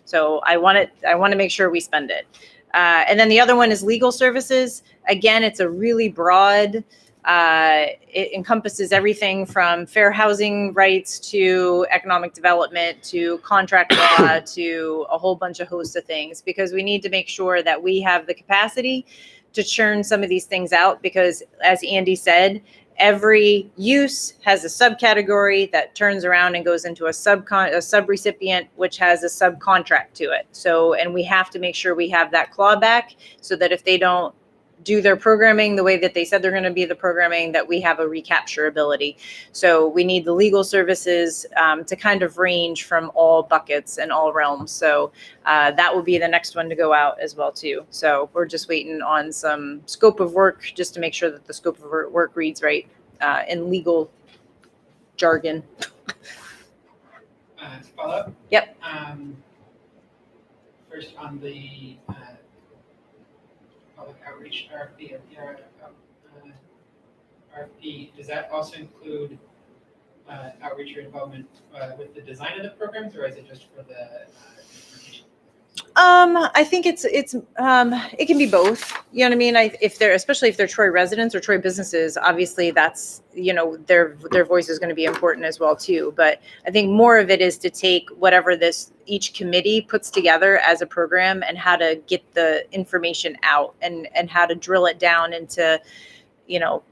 So I want to make sure we spend it. And then the other one is legal services. Again, it's a really broad, it encompasses everything from fair housing rights to economic development to contract law to a whole bunch of host of things, because we need to make sure that we have the capacity to churn some of these things out. Because as Andy said, every use has a subcategory that turns around and goes into a subrecipient, which has a subcontract to it. So, and we have to make sure we have that clawback so that if they don't do their programming the way that they said they're going to be the programming, that we have a recapture ability. So we need the legal services to kind of range from all buckets and all realms. So that will be the next one to go out as well too. So we're just waiting on some scope of work just to make sure that the scope of work reads right in legal jargon. To follow up? Yep. First on the public outreach RFP or PR RFP, does that also include outreach or involvement with the design of the programs, or is it just for the implementation? I think it can be both. You know what I mean? Especially if they're Troy residents or Troy businesses, obviously that's, their voice is going to be important as well too. But I think more of it is to take whatever each committee puts together as a program and how to get the information out and how to drill it down into,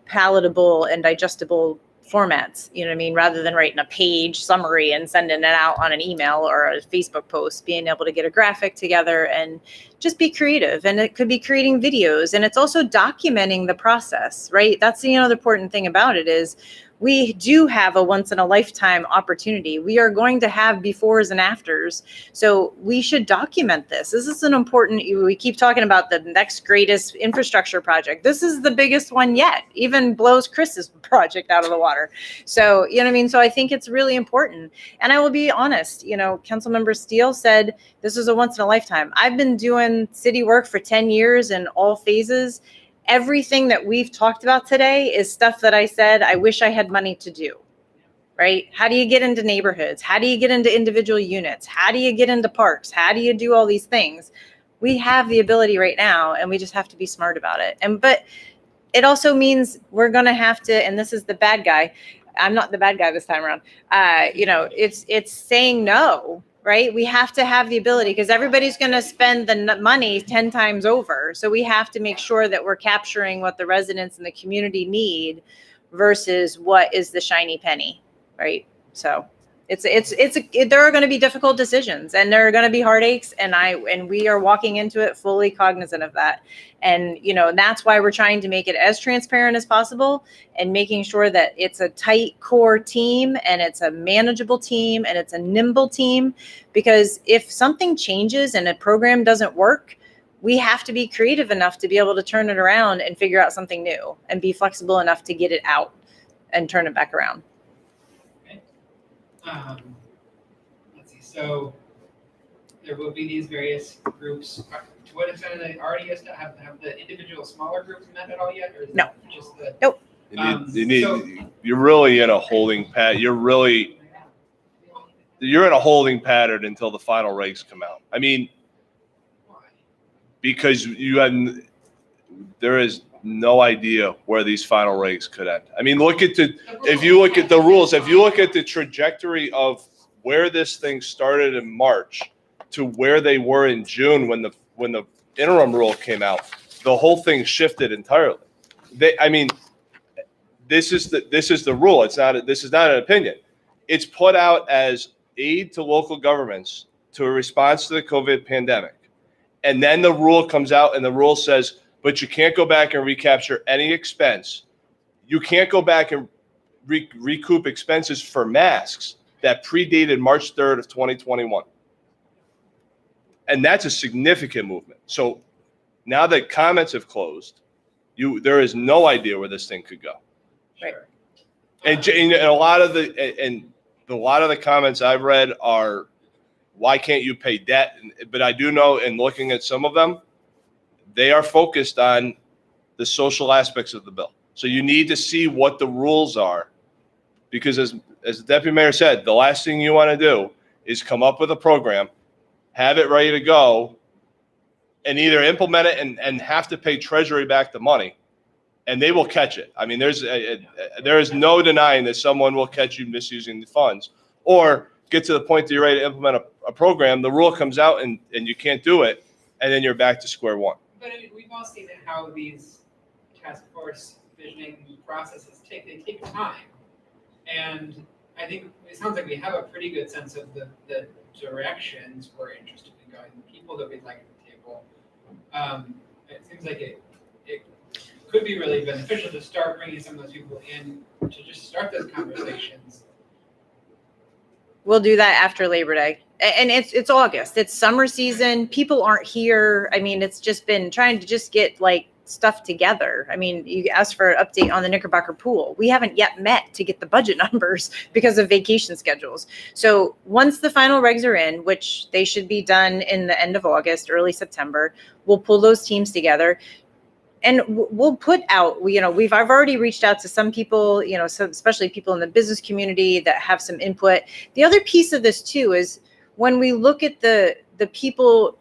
palatable and digestible formats, you know what I mean? Rather than writing a page summary and sending it out on an email or a Facebook post, being able to get a graphic together and just be creative. And it could be creating videos, and it's also documenting the process, right? That's the other important thing about it is we do have a once in a lifetime opportunity. We are going to have befores and afters. So we should document this. This is an important, we keep talking about the next greatest infrastructure project. This is the biggest one yet, even blows Chris's project out of the water. So, you know what I mean? So I think it's really important. And I will be honest, Councilmember Steele said, this is a once in a lifetime. I've been doing city work for 10 years in all phases. Everything that we've talked about today is stuff that I said I wish I had money to do, right? How do you get into neighborhoods? How do you get into individual units? How do you get into parks? How do you do all these things? We have the ability right now, and we just have to be smart about it. But it also means we're going to have to, and this is the bad guy. I'm not the bad guy this time around. It's saying no. Right? We have to have the ability, because everybody's going to spend the money 10 times over. So we have to make sure that we're capturing what the residents and the community need versus what is the shiny penny. Right? So There are going to be difficult decisions and there are going to be heartaches, and we are walking into it fully cognizant of that. And, that's why we're trying to make it as transparent as possible and making sure that it's a tight core team and it's a manageable team and it's a nimble team, because if something changes and a program doesn't work, we have to be creative enough to be able to turn it around and figure out something new and be flexible enough to get it out and turn it back around. Let's see, so there will be these various groups. To what extent are they already have the individual smaller groups met at all yet? Or is No. it just the? Nope. You're really in a holding pattern. You're in a holding pattern until the final regs come out. I mean, because there is no idea where these final regs could end. I mean, if you look at the rules, if you look at the trajectory of where this thing started in March to where they were in June when the interim rule came out, the whole thing shifted entirely. This is the rule. This is not an opinion. It's put out as aid to local governments to a response to the COVID pandemic. And then the rule comes out and the rule says, but you can't go back and recapture any expense. You can't go back and recoup expenses for masks that predated March 3rd of 2021. And that's a significant movement. So now that comments have closed, there is no idea where this thing could go. Right. And a lot of the comments I've read are, why can't you pay debt? But I do know, in looking at some of them, they are focused on the social aspects of the bill. So you need to see what the rules are, because as the deputy mayor said, the last thing you want to do is come up with a program, have it ready to go, and either implement it and have to pay Treasury back the money, and they will catch it. I mean, there is no denying that someone will catch you misusing the funds, or get to the point that you're ready to implement a program, the rule comes out and you can't do it, and then you're back to square one. But I mean, we've all seen how these task force visioning processes take time. And I think it sounds like we have a pretty good sense of the directions we're interested in going, the people that we'd like at the table. It seems like it could be really beneficial to start bringing some of those people in to just start those conversations. We'll do that after Labor Day. And it's August. It's summer season. People aren't here. I mean, it's just been trying to just get stuff together. I mean, you asked for an update on the Knickerbocker pool. We haven't yet met to get the budget numbers because of vacation schedules. So once the final regs are in, which they should be done in the end of August, early September, we'll pull those teams together. And we'll put out, I've already reached out to some people, some, especially people in the business community that have some input. The other piece of this too is when we look at the people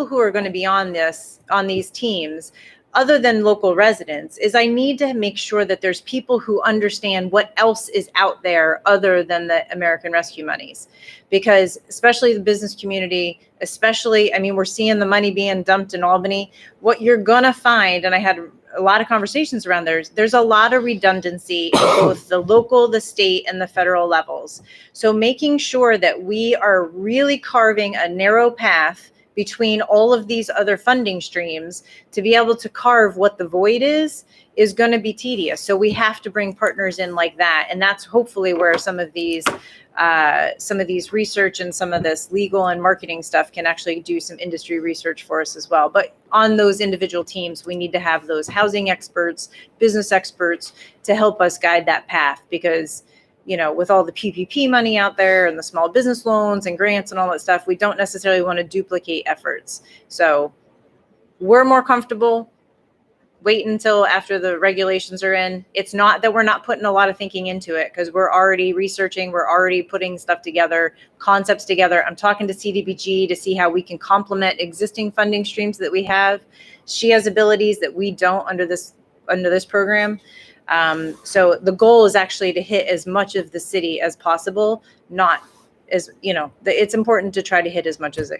who are going to be on these teams, other than local residents, is I need to make sure that there's people who understand what else is out there other than the American Rescue monies. Because especially the business community, we're seeing the money being dumped in Albany. What you're going to find, and I had a lot of conversations around there's a lot of redundancy in both the local, the state, and the federal levels. So making sure that we are really carving a narrow path between all of these other funding streams to be able to carve what the void is going to be tedious. So we have to bring partners in like that. And that's hopefully where some of these research and some of this legal and marketing stuff can actually do some industry research for us as well. But on those individual teams, we need to have those housing experts, business experts to help us guide that path, because with all the PPP money out there and the small business loans and grants and all that stuff, we don't necessarily want to duplicate efforts. So we're more comfortable wait until after the regulations are in. It's not that we're not putting a lot of thinking into it, because we're already researching, we're already putting stuff together, concepts together. I'm talking to CDBG to see how we can complement existing funding streams that we have. She has abilities that we don't under this program. So the goal is actually to hit as much of the city as possible, not as, it's important to try to hit as much as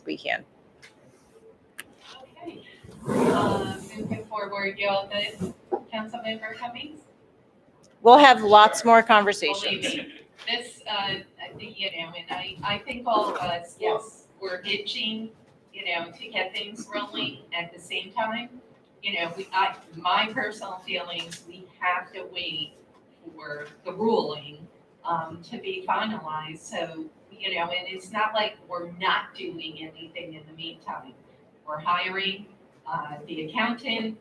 we can. Okay. Moving forward, y'all, the Councilmember Cummings? We'll have lots more We'll leave conversations. it. this, you know, and I think all of us, yes, we're itching, you know, to get things rolling at the same time. You know, my personal feelings, we have to wait for the ruling, to be finalized. So, you know, and it's not like we're not doing anything in the meantime. We're hiring, the accountant,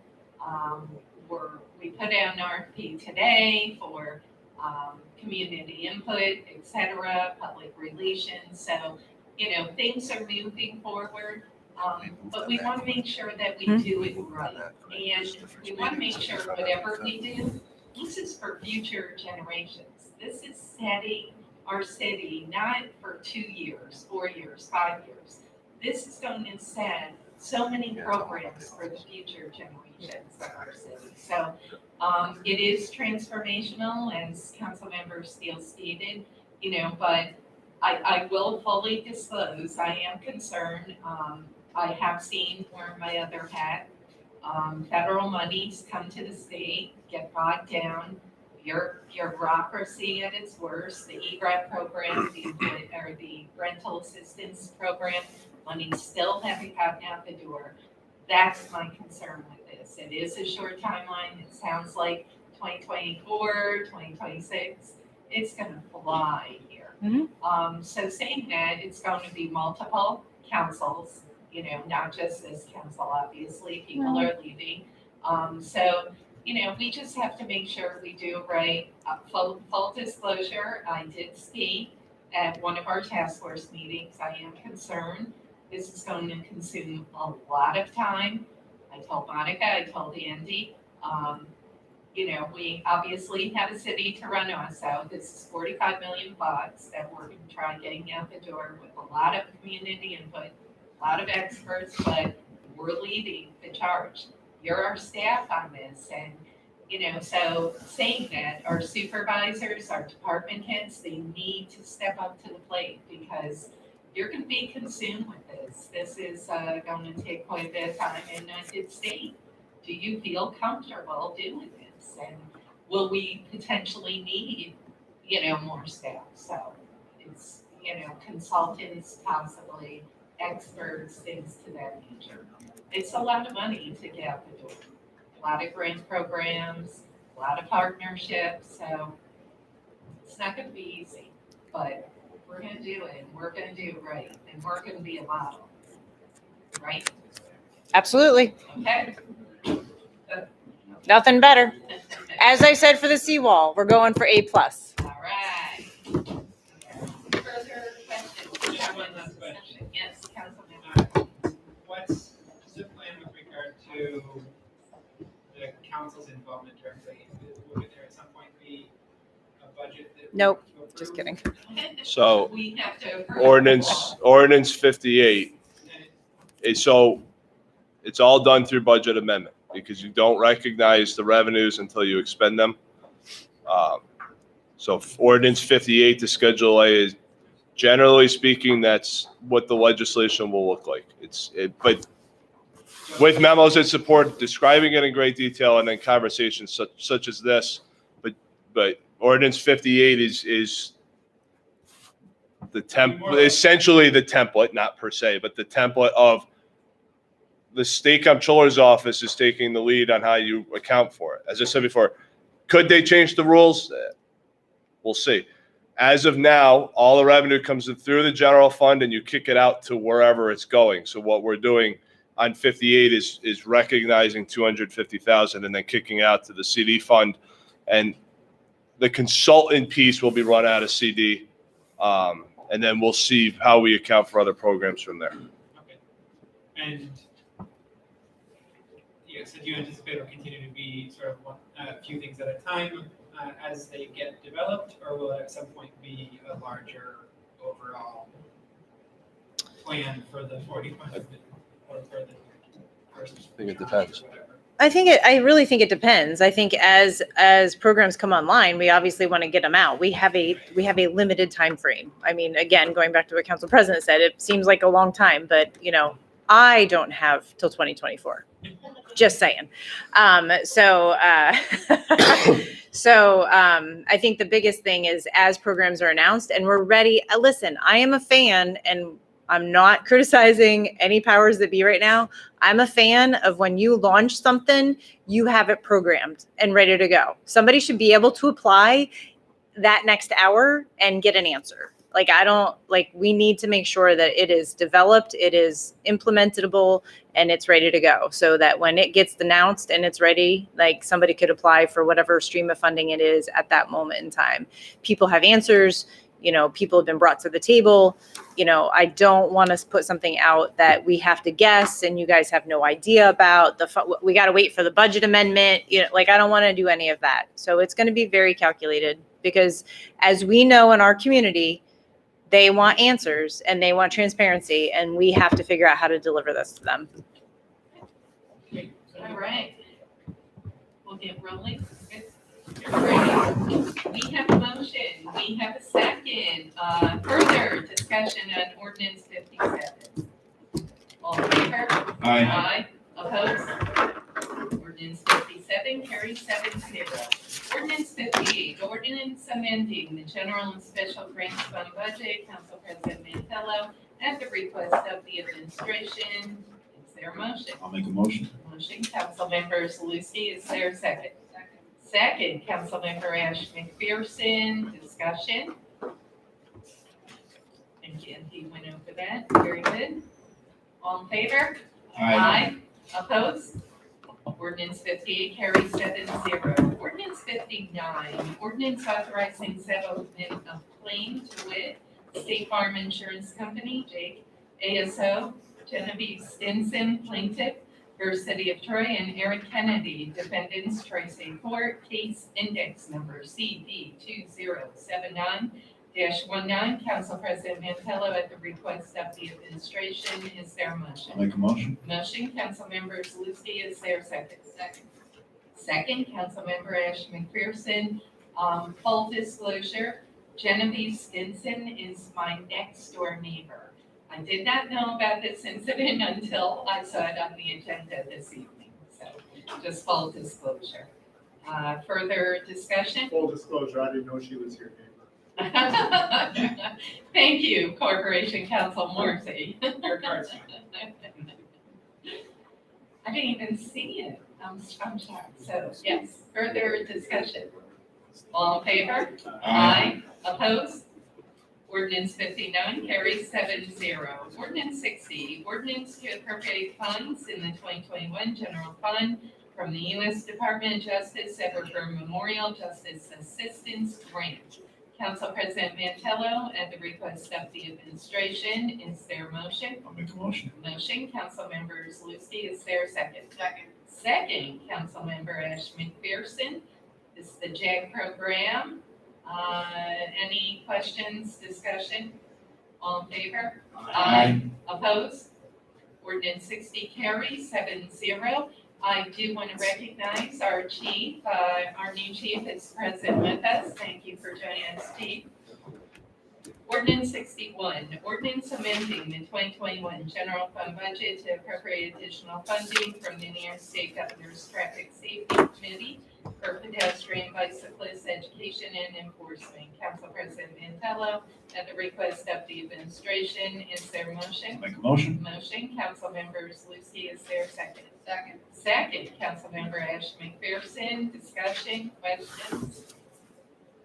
we put out an RFP today for, community input, et cetera, public relations. So, you know, things are moving forward. But we want to make sure that we do it right. And we want to make sure whatever we do, this is for future generations. This is setting our city not for 2 years, 4 years, 5 years. This is going to set so many programs for the future generations of our city. So it is transformational, as Councilmember Steele stated, you know, but I will fully disclose, I am concerned. I have seen, wearing my other hat, federal monies come to the state, get bogged down, bureaucracy at its worst, the EGRAT program, the rental assistance program, money still haven't gotten out the door. That's my concern with this. It is a short timeline. It sounds like 2024, 2026. It's gonna fly here. So saying that, it's going to be multiple councils, you know, not just this council, obviously, people are leaving. So, you know, we just have to make sure we do it right. Full disclosure, I did speak at one of our task force meetings. I am concerned. This is going to consume a lot of time. I told Monica, I told Andy, you know, we obviously have a city to run on, so this is 45 million bucks that we're going to try getting out the door with a lot of community input, a lot of experts, but we're leading the charge. You're our staff on this, and you know, so saying that, our supervisors, our department heads, they need to step up to the plate because you're going to be consumed with this. This is going to take quite a bit of time, and it's state. Do you feel comfortable doing this? And will we potentially need, you know, more staff? So it's, you know, consultants, possibly experts, things to that nature. It's a lot of money to get out the door. A lot of grant programs, a lot of partnerships. So it's not going to be easy, but we're going to do it, and we're going to do it right, and we're going to be a model, right? Absolutely. Okay. Nothing better. As I said for the seawall, we're going for A+. All right. Further questions? Just one last question. Yes, Councilman. What's the plan with regard to the council's involvement directly? Would there at some point be a budget that? Nope, to approve? just kidding. So We have to approve. ordinance 58 is, so it's all done through budget amendment because you don't recognize the revenues until you expend them. So ordinance 58 to Schedule A is, generally speaking, that's what the legislation will look like. But with memos that support describing it in great detail and then conversations such as this, but ordinance 58 is essentially the template, not per se, but the template of the state comptroller's office is taking the lead on how you account for it. As I said before, could they change the rules? We'll see. As of now, all the revenue comes in through the general fund and you kick it out to wherever it's going. So what we're doing on 58 is recognizing 250,000 and then kicking out to the CD fund. And the consultant piece will be run out of CD. And then we'll see how we account for other programs from there. Okay. And yes, so do you anticipate it'll continue to be sort of a few things at a time as they get developed, or will it at some point be a larger overall plan for the 45 million or for the first? I think it depends. I really think it depends. I think as programs come online, we obviously want to get them out. We have a limited time frame. I mean, again, going back to what Council President said, it seems like a long time, but you know, I don't have till 2024. Just saying. I think the biggest thing is as programs are announced and we're ready. Listen, I am a fan, and I'm not criticizing any powers that be right now. I'm a fan of when you launch something, you have it programmed and ready to go. Somebody should be able to apply that next hour and get an answer. We need to make sure that it is developed, it is implementable, and it's ready to go so that when it gets announced and it's ready, like somebody could apply for whatever stream of funding it is at that moment in time. People have answers, people have been brought to the table. I don't want to put something out that we have to guess and you guys have no idea about. We got to wait for the budget amendment. I don't want to do any of that. So it's going to be very calculated because as we know in our community, they want answers and they want transparency, and we have to figure out how to deliver this to them. All right. We'll get rolling. All right. We have a motion. We have a second. Further discussion on ordinance 57. All in favor? Aye. Opposed? Ordinance 57 carries 7-0. Ordinance 58, ordinance amending the general and special grants fund budget. Council President Mantello, at the request of the administration. Is there a motion? I'll make a motion. Motion, Councilmember Zaluski. Is there a second? Second, Councilmember Ash McPherson. Discussion. Again, he went over that. Very good. All in favor? Aye. Opposed? Ordinance 58 carries 7-0. Ordinance 59, ordinance authorizing settlement of claim to wit, State Farm Insurance Company, Jake, ASO, Genevieve Stinson, plaintiff, versus City of Troy, and Eric Kennedy, defendants, Troy State Court, case index number CD 2079-19. Council President Mantello, at the request of the administration. Is there a motion? I'll make a motion. Motion, Councilmember Zaluski. Is there a second? Second, Councilmember Ash McPherson. Full disclosure, Genevieve Stinson is my next door neighbor. I did not know about this incident until I saw it on the agenda this evening. So just full disclosure. Further discussion? Full disclosure, I didn't know she was your neighbor. Thank you, Corporation Counsel Morrissey. I didn't even see it. I'm shocked. So, yes, further discussion. All in favor? Aye. Opposed? Ordinance 59 carries 7-0. Ordinance 60, ordinance to appropriate funds in the 2021 general fund from the U.S. Department of Justice Everburn Memorial Justice Assistance Grant. Council President Mantello, at the request of the administration. Is there a motion? I'll make a motion. Motion, Councilmember Zaluski. Is there a second? Second, Councilmember Ash McPherson. This is the JAG program. Any questions, discussion? All in favor? Aye. Opposed? Ordinance 60 carries 7-0. I do want to recognize our chief. Our new chief is present with us. Thank you for joining us, Chief. Ordinance 61, ordinance amending the 2021 general fund budget to appropriate additional funding from the New York State Governor's Traffic Safety Committee for pedestrian, bicyclist education and enforcement. Council President Mantello, at the request of the administration. Is there a motion? Make a motion. Motion, Councilmember Zaluski. Is there a second? Second, Councilmember Ash McPherson. Discussion, questions?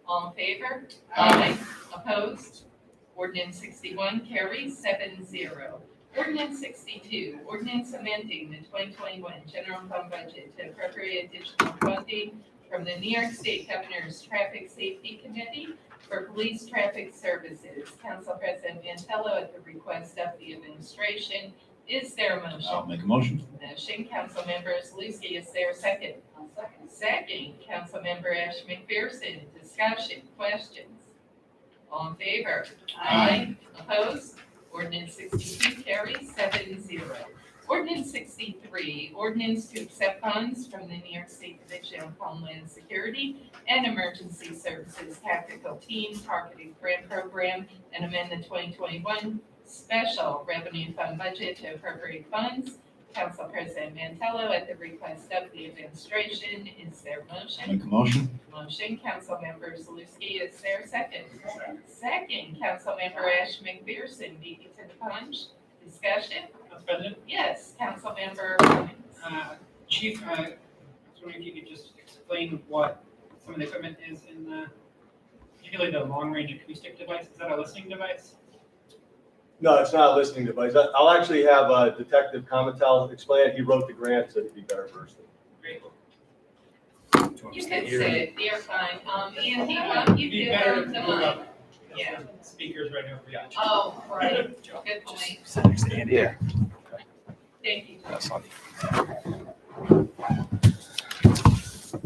All in favor? Aye. Opposed? Ordinance 61 carries 7-0. Ordinance 62, ordinance amending the 2021 general fund budget to appropriate additional funding from the New York State Governor's Traffic Safety Committee for police traffic services. Council President Mantello, at the request of the administration. Is there a motion? I'll make a motion. Motion, Councilmember Zaluski. Is there a second? Second, Councilmember Ash McPherson. Discussion, questions? All in favor? Aye. Opposed? Ordinance 62 carries 7-0. Ordinance 63, ordinance to accept funds from the New York State Division of Homeland Security and Emergency Services Tactical Team Targeted Grant Program and amend the 2021 Special Revenue Fund budget to appropriate funds Council President Mantello at the request of the administration. Is there a motion? Make a motion? Motion, Councilmember Zalusky, is there a second? Second, Councilmember Ash McPherson, beat you to the punch. Discussion? Council President, Yes, Councilmember Cummings. Chief, I was wondering if you could just explain what some of the equipment is in the, particularly the long-range acoustic device. Is that a listening device? No, it's not a listening device. I'll actually have Detective Comatel explain it. He wrote the grant, so he'd be better versed. Great. You can sit, you're fine. Andy, why don't you Be give better them to the move mic? up. Yeah. Speakers right over here. Oh, right, good point. Sit next to Andy. Yeah. Thank you.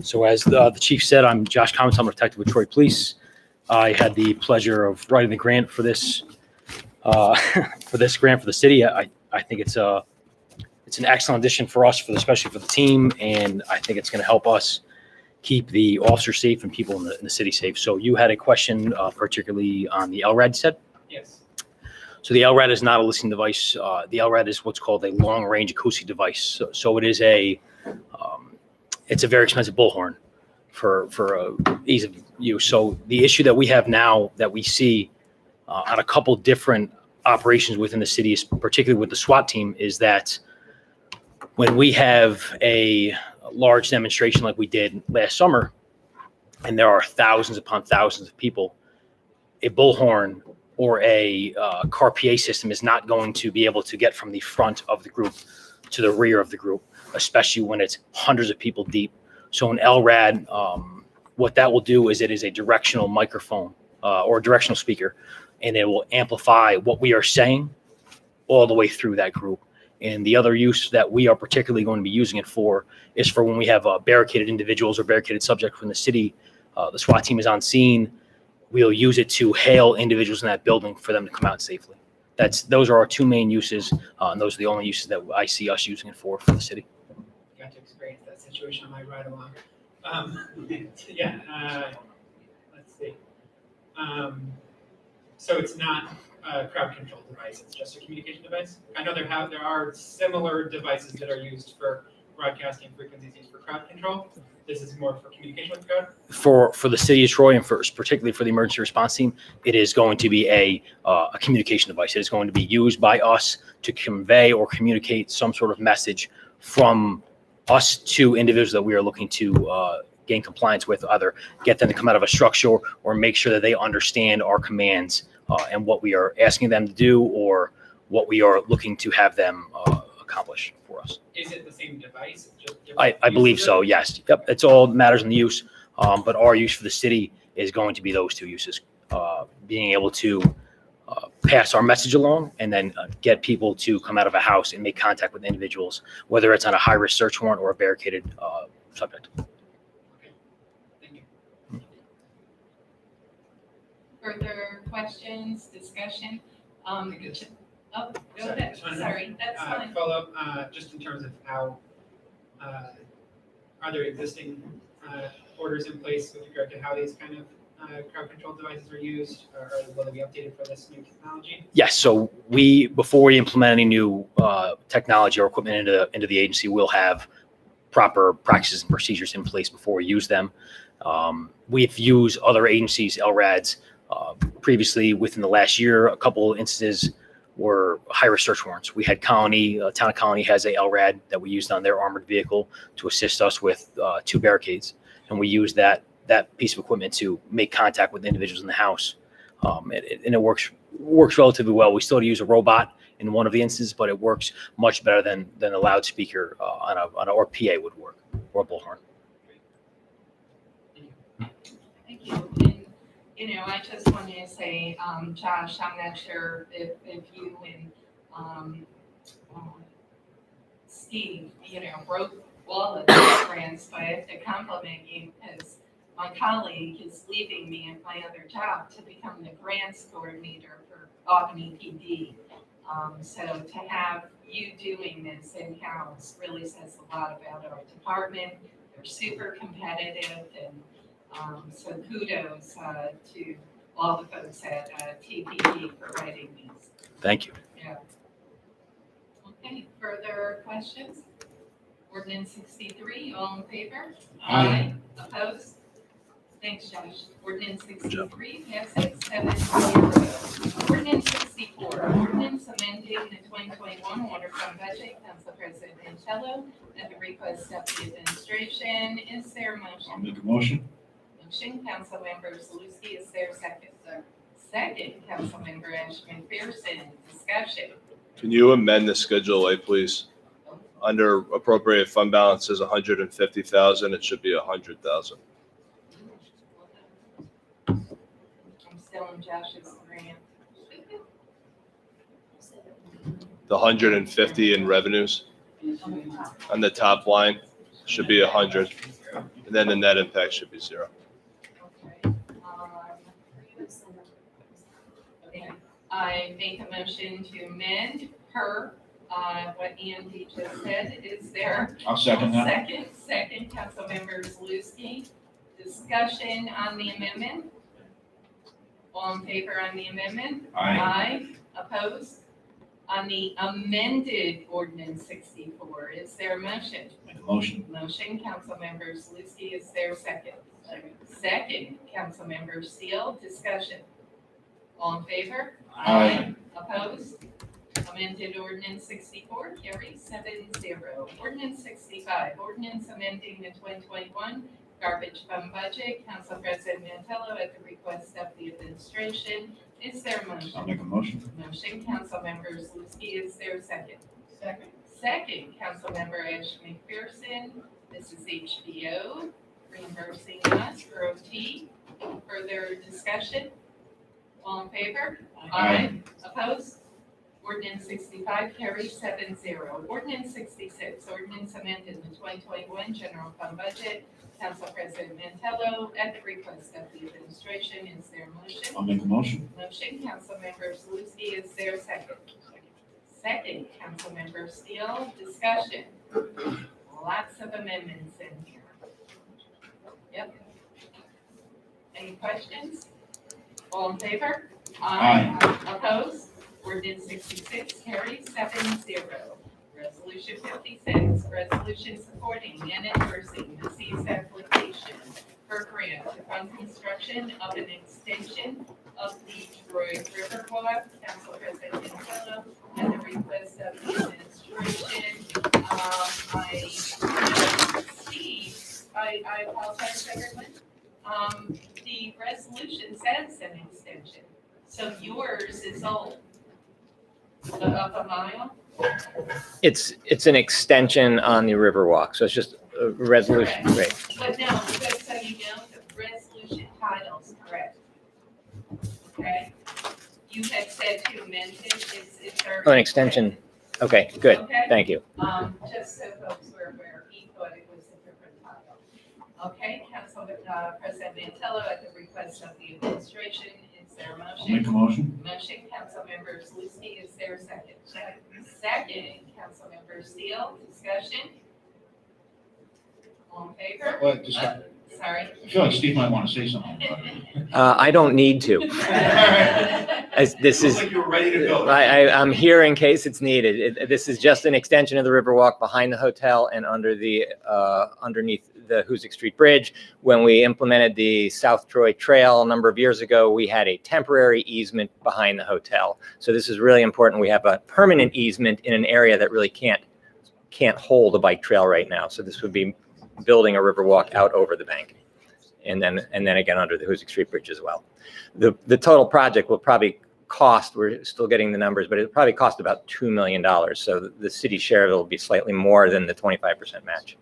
So as the chief said, I'm Josh Commons, I'm a detective with Troy Police. I had the pleasure of writing the grant for this grant for the city. I think it's an excellent addition for us, especially for the team, and I think it's going to help us keep the officers safe and people in the city safe. So you had a question particularly on the LRAD, you said? Yes. So the LRAD is not a listening device. The LRAD is what's called a long-range acoustic device. So it is it's a very expensive bullhorn for ease of use. So the issue that we have now that we see on a couple different operations within the city, particularly with the SWAT team, is that when we have a large demonstration like we did last summer, and there are thousands upon thousands of people, a bullhorn or a car PA system is not going to be able to get from the front of the group to the rear of the group, especially when it's hundreds of people deep. So an LRAD, what that will do is it is a directional microphone or a directional speaker, and it will amplify what we are saying all the way through that group. And the other use that we are particularly going to be using it for is for when we have barricaded individuals or barricaded subjects from the city. The SWAT team is on scene. We'll use it to hail individuals in that building for them to come out safely. Those are our two main uses, and those are the only uses that I see us using it for the city. Got to experience that situation on my ride along. Let's see. So it's not a crowd control device, it's just a communication device? I know there are similar devices that are used for broadcasting frequencies used for crowd control. This is more for communication with crowd? For the city of Troy, and particularly for the emergency response team, it is going to be a communication device. It is going to be used by us to convey or communicate some sort of message from us to individuals that we are looking to gain compliance with, either get them to come out of a structure or make sure that they understand our commands and what we are asking them to do or what we are looking to have them accomplish for us. Is it the same device? Just different I believe uses? so, yes. Yep, it's all matters in the use, but our use for the city is going to be those two uses, being able to pass our message along and then get people to come out of a house and make contact with individuals, whether it's on a high-risk search warrant or a barricaded subject. Okay. Thank you. Further questions, discussion? Oh, go Sorry, ahead, just wanted to, sorry, that's fine. Follow up, just in terms of how, are there existing orders in place with regard to how these kind of crowd control devices are used, or will they be updated for this new technology? Yes, so before we implement any new technology or equipment into the agency, we'll have proper practices and procedures in place before we use them. We've used other agencies' LRADs previously within the last year. A couple instances were high-risk search warrants. We had Town of Colony has a LRAD that we used on their armored vehicle to assist us with 2 barricades, and we used that piece of equipment to make contact with individuals in the house, and it works relatively well. We still use a robot in one of the instances, but it works much better than a loudspeaker on a or PA would work, or a bullhorn. Thank you. And, I just wanted to say, Josh, I'm not sure if you and Steve, wrote all of these grants, but I have to compliment you because my colleague is leaving me at my other job to become the grants coordinator for Albany PD. So to have you doing this in-house really says a lot about our department. They're super competitive, and so kudos to all the folks at TPD for writing these. Thank you. Yeah. Okay. further questions? Ordinance 63, all in favor? Aye. Opposed? Thanks, Josh. Ordinance job. 63 passes 7-0. Ordinance 64, ordinance amending the 2021 water fund budget. Council President Mantello, at the request of the administration, is there a I'll motion? make a motion. Motion, Councilmember Zaluski, is there a second? Second, Councilmember Ashman Pearson, discussion. Can you amend the Schedule A, please? Under appropriate fund balance is 150,000, it should be 100,000. I'm still in Josh's grant. The 150 in revenues on the top line should be 100, and then the net impact should be 0. Okay. Okay. I make a motion to amend per what Andy just said. Is there? I'll second that. Second, Councilmember Zaluski. Discussion on the amendment? All in favor on the amendment? Aye. Opposed? On the amended ordinance 64, is there a motion? Make a motion. Motion, Councilmember Zaluski, is there a second? Second, Councilmember Steele, discussion. All in favor? Aye. Opposed? Amended ordinance 64 carries 7-0. Ordinance 65, ordinance amending the 2021 garbage fund budget. Council President Mantello, at the request of the administration, is there a motion? I'll make a motion. Motion, Councilmember Zaluski, is there a second? Second. Second, Councilmember Ashman Pearson. This is HBO reimbursing us for OT. Further discussion? All in favor? Aye. Opposed? Ordinance 65 carries 7-0. Ordinance 66, ordinance amended the 2021 general fund budget. Council President Mantello, at the request of the administration, is there a motion? I'll make a motion. Motion, Councilmember Zaluski, is there a second? Second, Councilmember Steele, discussion. Lots of amendments in here. Yep. Any questions? All in favor? Aye. Opposed? Ordinance 66 carries 7-0. Resolution 56, resolution supporting and endorsing the CEAS application for grant to fund construction of an extension of the Troy River Walk. Council President Mantello, at the request of the administration, I apologize, everyone. The resolution says an extension, so yours is old. Of a mile? It's an extension on the Riverwalk, so it's just a resolution, Correct. right? But no, just so you know, the resolution title's correct. Okay? You had said to amend it, it's already. Oh, an extension, okay, good, Okay. thank you. Just so folks were aware, he thought it was a different title. Okay, Council, President Mantello, at the request of the administration, is there a I'll make motion? a motion. Motion, Councilmember Zaluski, is there a second? Second, Councilmember Steele, discussion? All in favor? Well, just, I Sorry. feel like Steve might want to say something about it. I don't need to. This Looks is, like you were ready to go. I'm here in case it's needed. This is just an extension of the Riverwalk behind the hotel and under the, underneath the Hoosick Street Bridge. When we implemented the South Troy Trail a number of years ago, we had a temporary easement behind the hotel. So this is really important. We have a permanent easement in an area that really can't hold a bike trail right now. So this would be building a Riverwalk out over the bank. And then again, under the Hoosick Street Bridge as well. The total project will probably cost, we're still getting the numbers, but it'll probably cost about $2 million. So the city share of it will be slightly more than the 25% match.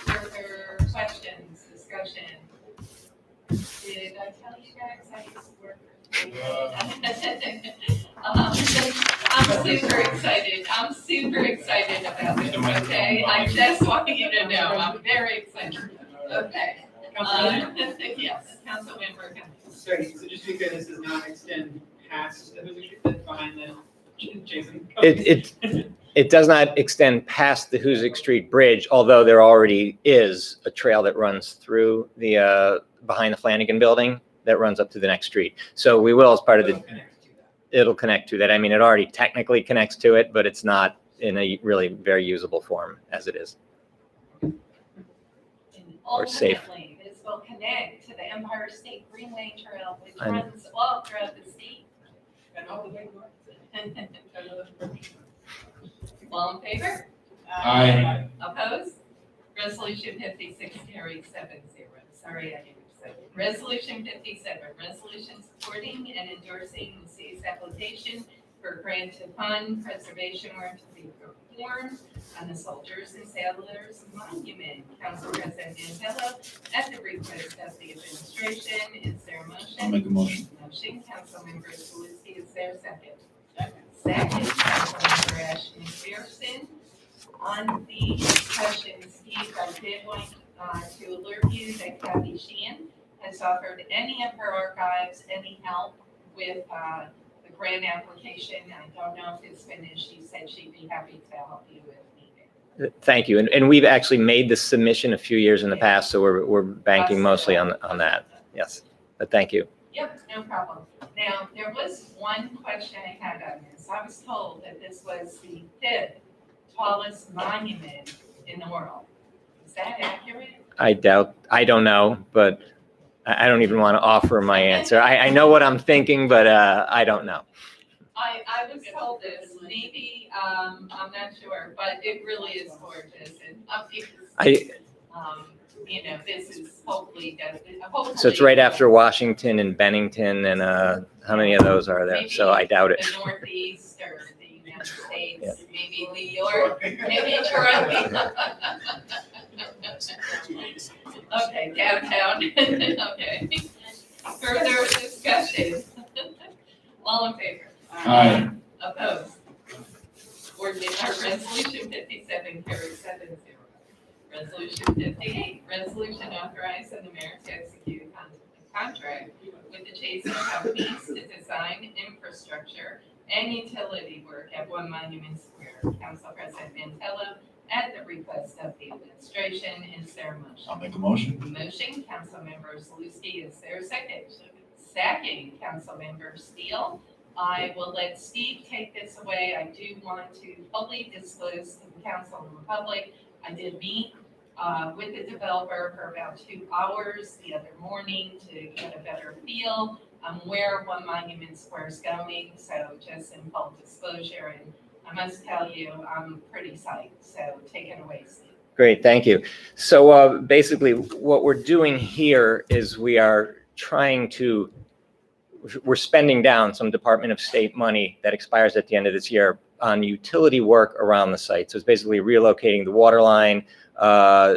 Further questions, discussion? Did I tell you guys I used to work I'm super excited. I'm super excited about this, okay? I just want you to know, I'm very excited. Okay. Yes, Councilmember Cummings. Sorry, so just to be clear, this does not extend past the Hoosick Street, that's behind the Jason. It does not extend past the Hoosick Street Bridge, although there already is a trail that runs through the, behind the Flanagan Building that runs up to the next street. So we will, as part of the, it'll connect to that. I mean, it already technically connects to it, but it's not in a really very usable form as it is. And Or safe. ultimately, this will connect to the Empire State Greenway Trail, which I know. runs all throughout the state. All in favor? Aye. Opposed? Resolution 56 carries 7-0. Sorry, I didn't say. Resolution 57, resolution supporting and endorsing the city's application for grant to fund preservation work to be performed on the Soldiers and Sailors Monument. Council President Mantello, at the request of the administration, is there a I'll motion? make a motion. Motion, Councilmember Salucci, is there a second? Second, Councilmember Ashton McPherson. On the discussion, Steve, I did want to alert you that Kathy Sheehan has offered any of her archives any help with the grant application. I don't know if it's finished. She said she'd be happy to help you if needed. Thank you. And we've actually made this submission a few years in the past, so we're banking mostly on that. Yes, but thank you. Yep, no problem. Now, there was one question I had on this. I was told that this was the 5th tallest monument in the world. Is that accurate? I don't know, but I don't even want to offer my answer. I know what I'm thinking, but I don't know. I was told this, maybe, I'm not sure, but it really is gorgeous and you know, this is hopefully, So it's right after Washington and Bennington, and how many of those are there? So I doubt it. the Northeast or the United States, maybe New York, maybe Toronto. Okay, downtown, okay. Further discussion? All in favor? Aye. Opposed? Resolution 57 carries 7-0. Resolution 58, resolution authorizing the mayor to execute a contract with the Chasen Companies to design infrastructure and utility work at 1 Monument Square. Council President Mantello, at the request of the administration, is there a motion? I'll make a motion. Motion, Councilmember Zaluski, is there a second? Second, Councilmember Steele. I will let Steve take this away. I do want to fully disclose to the council and the public, I did meet with the developer for about 2 hours the other morning to get a better feel on where 1 Monument Square is going. So just in full disclosure, and I must tell you, I'm pretty psyched. So take it away, Steve. Great, thank you. So basically, what we're doing here is we're spending down some Department of State money that expires at the end of this year on utility work around the site. So it's basically relocating the water line,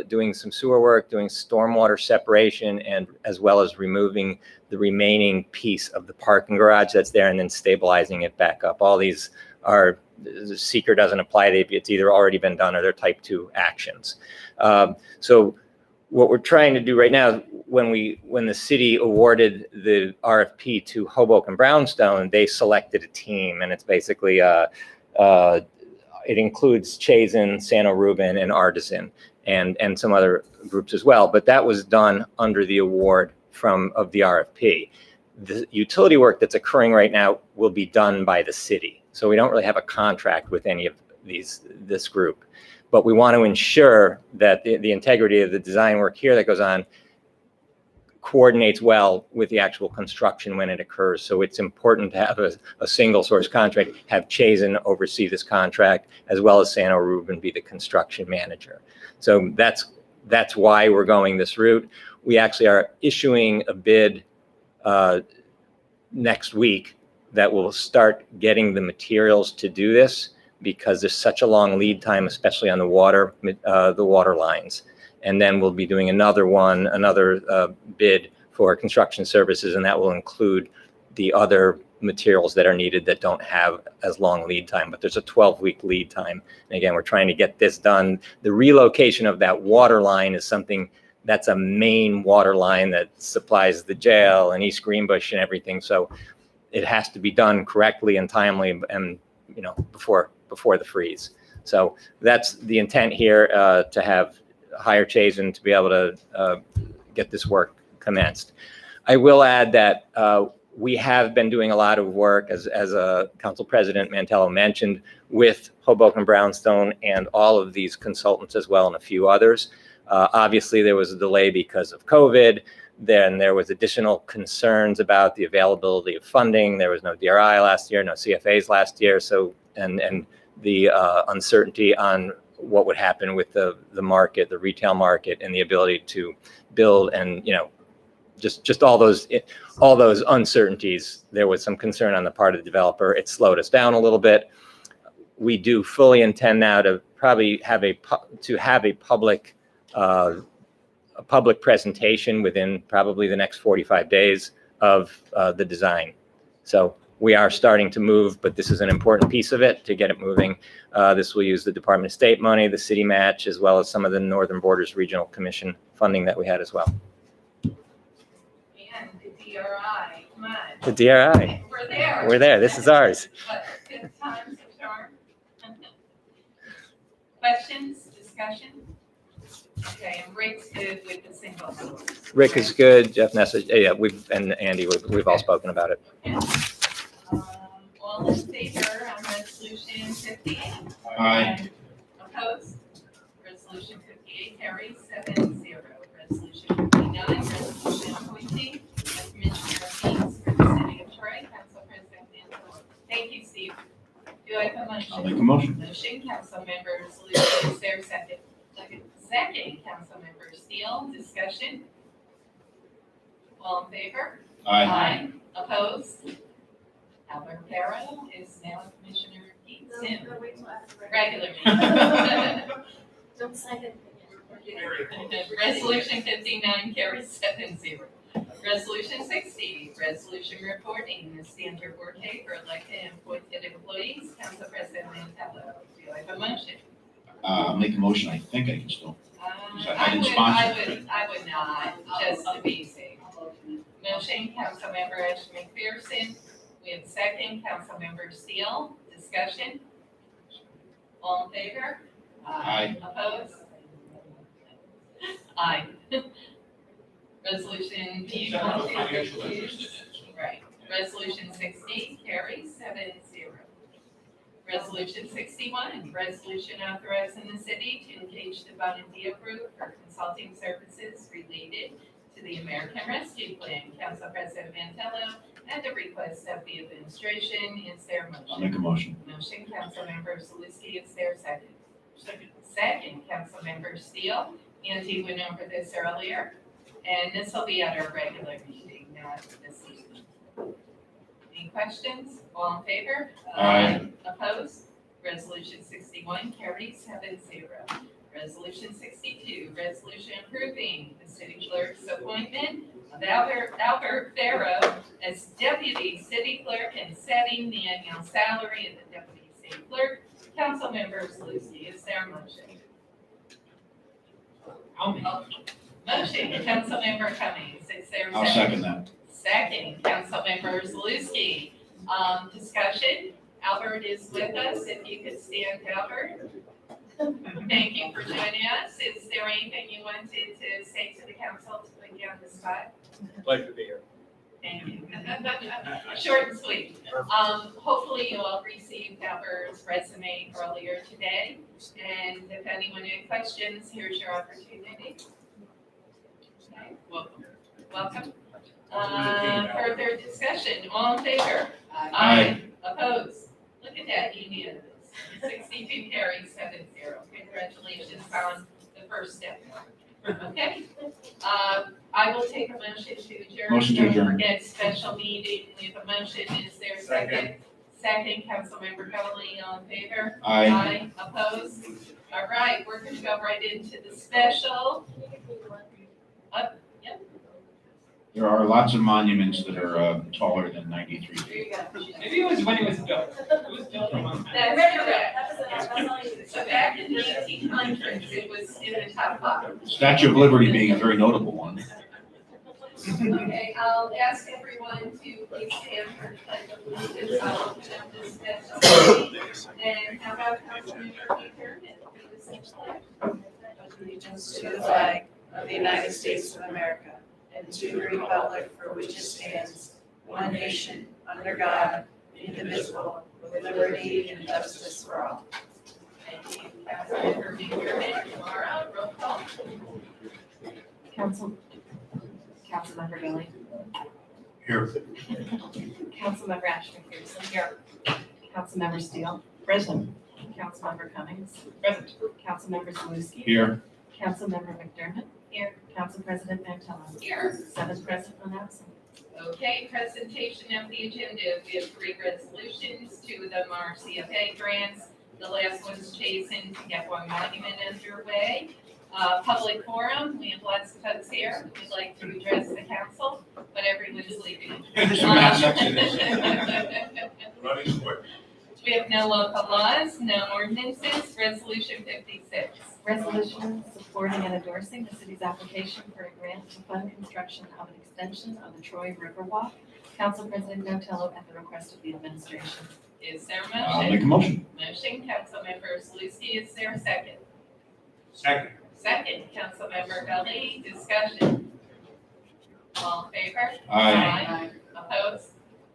doing some sewer work, doing stormwater separation, and as well as removing the remaining piece of the parking garage that's there and then stabilizing it back up. All these are, the seeker doesn't apply. It's either already been done or they're type 2 actions. So what we're trying to do right now, when the city awarded the RFP to Hoboken Brownstone, they selected a team, and it's basically it includes Chazen, Sano Rubin, and Artisan, and some other groups as well. But that was done under the award of the RFP. The utility work that's occurring right now will be done by the city. So we don't really have a contract with any of this group. But we want to ensure that the integrity of the design work here that goes on coordinates well with the actual construction when it occurs. So it's important to have a single source contract, have Chazen oversee this contract, as well as Sano Rubin be the construction manager. So that's why we're going this route. We actually are issuing a bid next week that will start getting the materials to do this, because there's such a long lead time, especially on the water lines. And then we'll be doing another bid for construction services, and that will include the other materials that are needed that don't have as long lead time. But there's a 12-week lead time. And again, we're trying to get this done. The relocation of that water line is something that's a main water line that supplies the jail and East Greenbush and everything. So it has to be done correctly and timely, and before the freeze. So that's the intent here, to hire Chazen to be able to get this work commenced. I will add that We have been doing a lot of work, as Council President Mantello mentioned, with Hoboken Brownstone and all of these consultants as well, and a few others. Obviously, there was a delay because of COVID. Then there was additional concerns about the availability of funding. There was no DRI last year, no CFAs last year. So, and the uncertainty on what would happen with the market, the retail market, and the ability to build, and just all those uncertainties. There was some concern on the part of the developer. It slowed us down a little bit. We do fully intend now to probably have a public presentation within probably the next 45 days of the design. So we are starting to move, but this is an important piece of it to get it moving. This will use the Department of State money, the city match, as well as some of the Northern Borders Regional Commission funding that we had as well. And the DRI, come on. The DRI. We're there. We're there. This is ours. But good times a charm. Questions, discussion? Okay, and Rick's good with the single house. Rick is good. Jeff Nessa, yeah, and Andy, we've all spoken about it. All in favor on resolution 58? Aye. Opposed? Resolution 58 carries 7-0. Resolution 59, resolution appointing a commissioner of fees for the city of Troy. Council President Mantello. Thank you, Steve. Do I have a motion? I'll make a motion. Motion, Councilmember Saluzzi, is there a second? Second, Councilmember Steele, discussion. All in favor? Aye. Opposed? Albert Farrow is now Commissioner Pete Sim. Regular meeting. Don't sign it. Resolution 59 carries 7-0. Resolution 60, resolution reporting the standard work day for elected and appointed employees. Council President Mantello, do I have a motion? Make a motion, I think I can still. I didn't I would not, just to be safe. Motion, Councilmember Ashton McPherson. We have second, Councilmember Steele. Discussion? All in favor? Aye. Opposed? Aye. Resolution. Right. Resolution 60 carries 7-0. Resolution 61, resolution authorizing the city to engage the Bonandia Group for consulting services related to the American Rescue Plan. Council President Mantello, at the request of the administration, is there a motion? I'll make a motion. Motion, Councilmember Saluzzi, is there a second? Second, Councilmember Steele. Andy went over this earlier, and this will be at our regular meeting, not this evening. Any questions? All in favor? Aye. Opposed? Resolution 61 carries 7-0. Resolution 62, resolution approving the city clerk's appointment of Albert Farrow as deputy city clerk and setting the annual salary of the deputy city clerk. Councilmember Saluzzi, is there a motion? I'll make Motion, Councilmember Cummings, is there a second? I'll second that. Second, Councilmember Zaluski. Discussion, Albert is with us, if you could stand, Albert. Thank you for joining us. Is there anything you wanted to say to the council to put you on the spot? Pleasure to be here. Thank you. Short and sweet. Hopefully you all received Albert's resume earlier today. And if anyone had questions, here's your opportunity. Okay, welcome. Welcome. Further discussion, all in favor? Aye. Opposed? Look at that, unanimous. 62 carries 7-0. Congratulations on the first step. Okay? I will take a motion to adjourn. Motion to adjourn. Don't forget special meeting. We have a motion. Is there a second? Second, Councilmember Covey, all in favor? Aye. Opposed? All right, we're going to go right into the special. There are lots of monuments that are taller than 93 Here feet. you go. Maybe it was when it was built. It was built a long time. That's correct. So back in the 1800s, it was in the top five. Statue of Liberty being a very notable one. Okay, I'll ask everyone to please stand for the pledge of allegiance. I'll open up this special meeting. And how about Councilmember Baker? Allegiance to the flag of the United States of America and to the republic for which it stands, one nation, under God, indivisible, with liberty and justice for all. Thank you, Councilmember McDermott. Laura, roll call. Councilmember Gilly, Here. Councilmember Ashton Peterson. Here. Councilmember Steele. Present. Councilmember Cummings. Present. Councilmember Zaluski. Here. Councilmember McDermott. Here. Council President Mantello. Here. 7 present, 1 absent. Okay, presentation of the agenda. We have 3 resolutions. 2 of them are CFA grants. The last one's chasing to get one monument underway. Public forum, we have lots of folks here. We'd like to address the council, but everyone's leaving. Running quick. We have no local laws, no ordinances. Resolution 56. Resolution supporting and endorsing the city's application for a grant to fund construction of an extension of the Troy Riverwalk. Council President Mantello at the request of the administration. Is there a I'll motion? make a motion. Motion, Councilmember Zaluski. Is there a second? Second. Second, Councilmember Gully. Discussion. All in favor? Aye. Opposed?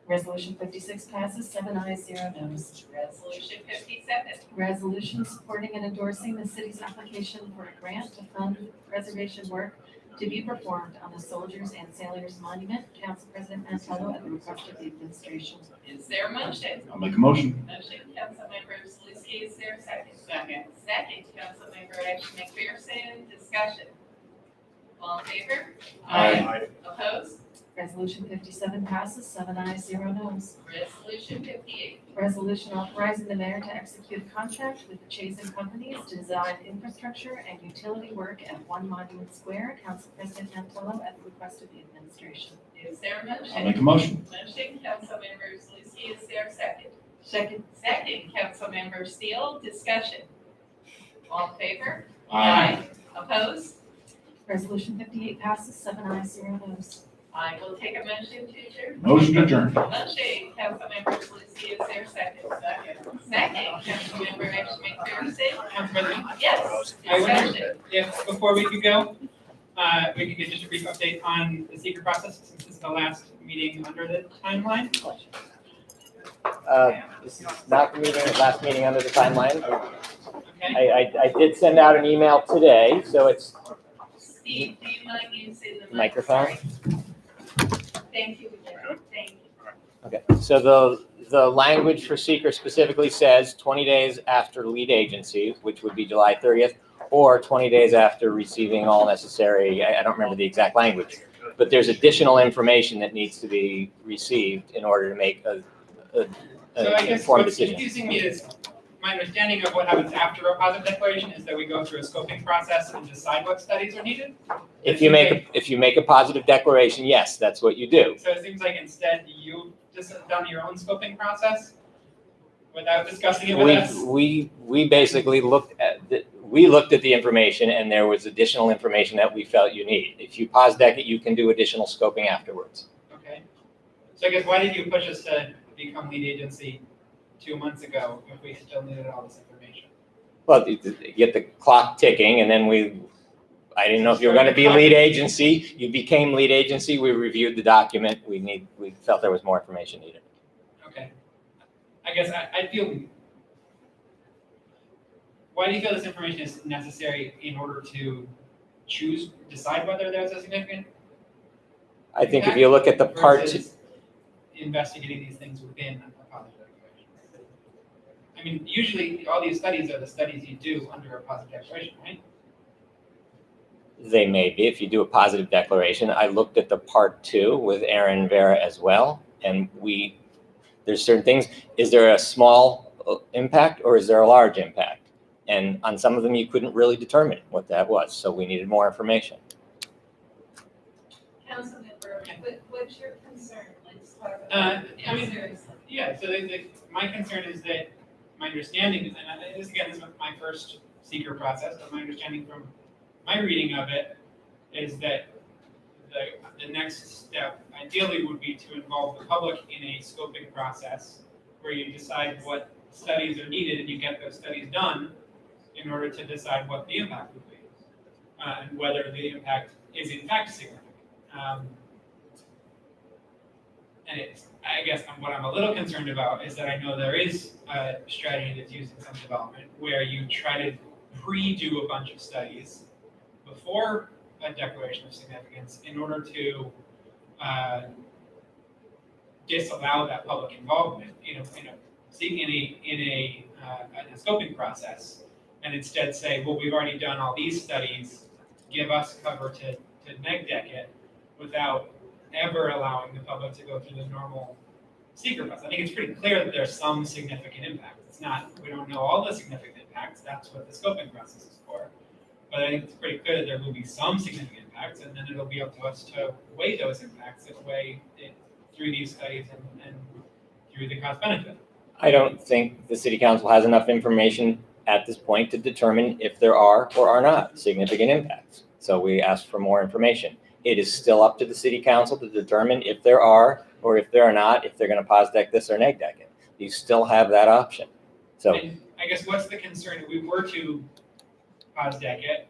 Resolution 56 passes 7 ayes, 0 noes. Resolution 57. Resolution supporting and endorsing the city's application for a grant to fund preservation work to be performed on the Soldiers and Sailors Monument. Council President Mantello at the request of the administration. Is there a motion? I'll make a motion. Motion, Councilmember Zaluski. Is there a second? Second. Second, Councilmember Ashton McPherson. Discussion. All in favor? Aye. Opposed? Resolution 57 passes 7 ayes, 0 noes. Resolution 58. Resolution authorizing the mayor to execute a contract with the Chazen Companies to design infrastructure and utility work at 1 Monument Square. Council President Mantello at the request of the administration. Is there a motion? I'll make a motion. Motion, Councilmember Zaluski. Is there a second? Second. Second, Councilmember Steele. Discussion. All in favor? Aye. Opposed? Resolution 58 passes 7 ayes, 0 noes. I will take a motion to adjourn. Motion adjourned. Motion, Councilmember Zaluski. Is there a second? Second. Second, Councilmember Ashton McPherson. Council President, Yes. I wonder Discussion. if, before we could go, we could get just a brief update on the secret process, since this is the last meeting under the timeline. This is not the meeting, last meeting under the timeline. Okay? I did send out an email today, so it's Steve, do you mind using the microphone. Thank you, Larry. Thank you. Okay, so the language for seeker specifically says 20 days after lead agency, which would be July 30th, or 20 days after receiving all necessary, I don't remember the exact language, but there's additional information that needs to be received in order to make So I guess informed what's decision. confusing me is, my understanding of what happens after a positive declaration is that we go through a scoping process and decide what studies are needed. If you make a positive declaration, yes, that's what you do. So it seems like instead you just done your own scoping process without discussing it with us. We basically looked at the information, and there was additional information that we felt you need. If you pause deck it, you can do additional scoping afterwards. Okay. So I guess why did you push us to become lead agency 2 months ago if we still needed all this information? Well, you get the clock ticking, and then I didn't know if you were going to be lead agency. You became lead agency. We reviewed the document. We felt there was more information needed. Okay. I guess I feel, why do you feel this information is necessary in order to decide whether there's a significant I think if you look at the part, versus investigating these things within a positive declaration? I mean, usually all these studies are the studies you do under a positive declaration, right? they may be, if you do a positive declaration. I looked at the part 2 with Aaron Vera as well, and there's certain things. Is there a small impact or is there a large impact? And on some of them, you couldn't really determine what that was, so we needed more information. Councilmember, what's your concern? Let's talk I about it mean, seriously. Yeah, so my concern is that my understanding is, and this is my first seeker process, but my understanding from my reading of it is that the next step ideally would be to involve the public in a scoping process where you decide what studies are needed and you get those studies done in order to decide what the impact would be and whether the impact is in fact significant. and it's, I guess what I'm a little concerned about is that I know there is a strategy that's used in some development where you try to pre-do a bunch of studies before a declaration of significance in order to disallow that public involvement, in a scoping process, and instead say, well, we've already done all these studies, give us cover to neg deck it, without ever allowing the public to go through the normal secret process. I think it's pretty clear that there's some significant impact. It's not, we don't know all the significant impacts, that's what the scoping process is for. But I think it's pretty clear that there will be some significant impacts, and then it'll be up to us to weigh those impacts and weigh it through these studies and through the cost benefit. I don't think the city council has enough information at this point to determine if there are or are not significant impacts. So we ask for more information. It is still up to the city council to determine if there are or if there are not, if they're going to pos deck this or neg deck it. You still have that option. So And I guess what's the concern if we were to pos deck it?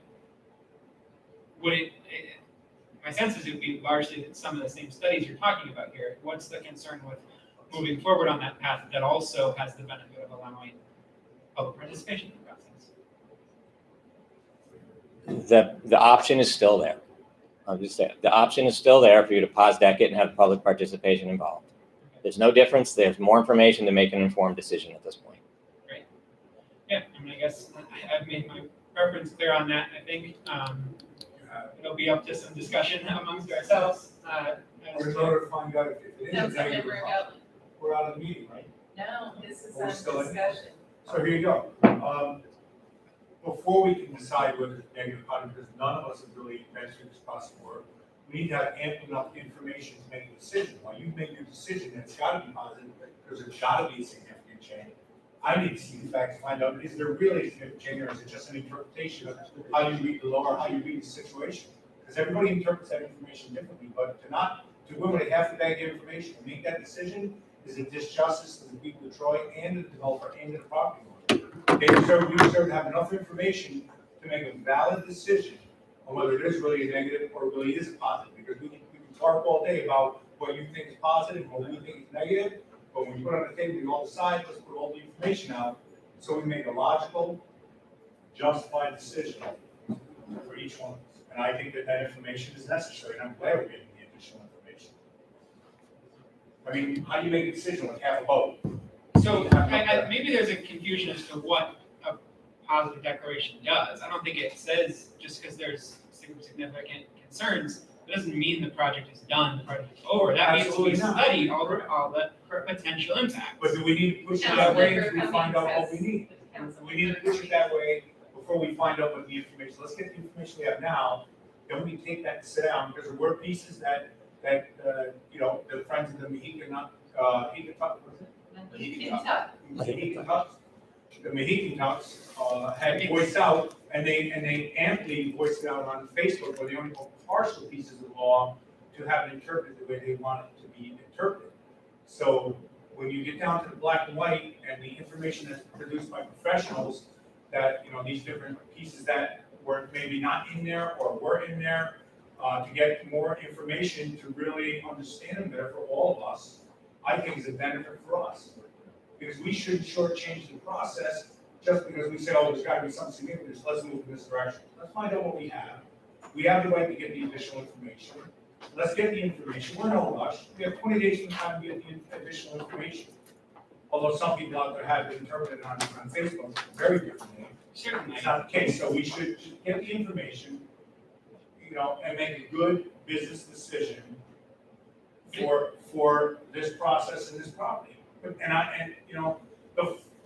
My sense is it would be largely some of the same studies you're talking about here. What's the concern with moving forward on that path that also has the benefit of allowing public participation in the process? the option is still there. I'll just say it. The option is still there for you to pos deck it and have public participation involved. There's no difference. There's more information to make an informed decision at this point. Great. Yeah, I mean, I guess I've made my preference clear on that. I think it'll be up to some discussion amongst ourselves. Or in order to find out if it is a Councilmember negative, Galvin. we're out of the meeting, right? No, this is We're on still in? discussion. So here you go. Before we can decide whether it's negative or positive, because none of us have really been through this process before, we need to have ample enough information to make a decision. While you make your decision, it's got to be positive, because there's got to be a significant change. I need to see the facts, find out, is there really a significant change, or is it just an interpretation of how you read the law, or how you read the situation? Because everybody interprets that information differently, but to go away half the bag of information, to make that decision is a disjustice to the people of Troy and the developer and the property owner. We deserve to have enough information to make a valid decision on whether it is really a negative or really is a positive. Because we can talk all day about what you think is positive and what we think is negative, but when you put it on the table, we all decide, let's put all the information out, so we make a logical, justified decision for each one of us. And I think that information is necessary, and I'm glad we're getting the additional information. I mean, how do you make a decision with half a vote? So maybe there's a confusion as to what a positive declaration does. I don't think it says just because there's significant concerns, it doesn't mean the project is done, the project is over. That means we study all the potential impacts. But do we need to push it that way if we find out what we need? We need to push it that way before we find out what the information. Let's get the information we have now, then we can take that and sit down, because there were pieces that the friends of the Mohican Tux had voiced out, and they amply voiced it out on Facebook, where they only put partial pieces of law to have it interpreted the way they want it to be interpreted. So when you get down to the black and white and the information that's produced by professionals, that these different pieces that were maybe not in there or were in there, to get more information to really understand them better for all of us, I think is a benefit for us. Because we shouldn't shortchange the process just because we say, oh, there's got to be some significance, let's move in this direction. Let's find out what we have. We have the right to get the additional information. Let's get the information. We're in no rush. We have 20 days from time to get the additional information. Although some people out there have interpreted it on Facebook very differently. Certainly. It's not the case. So we should get the information, and make a good business decision for this process and this property.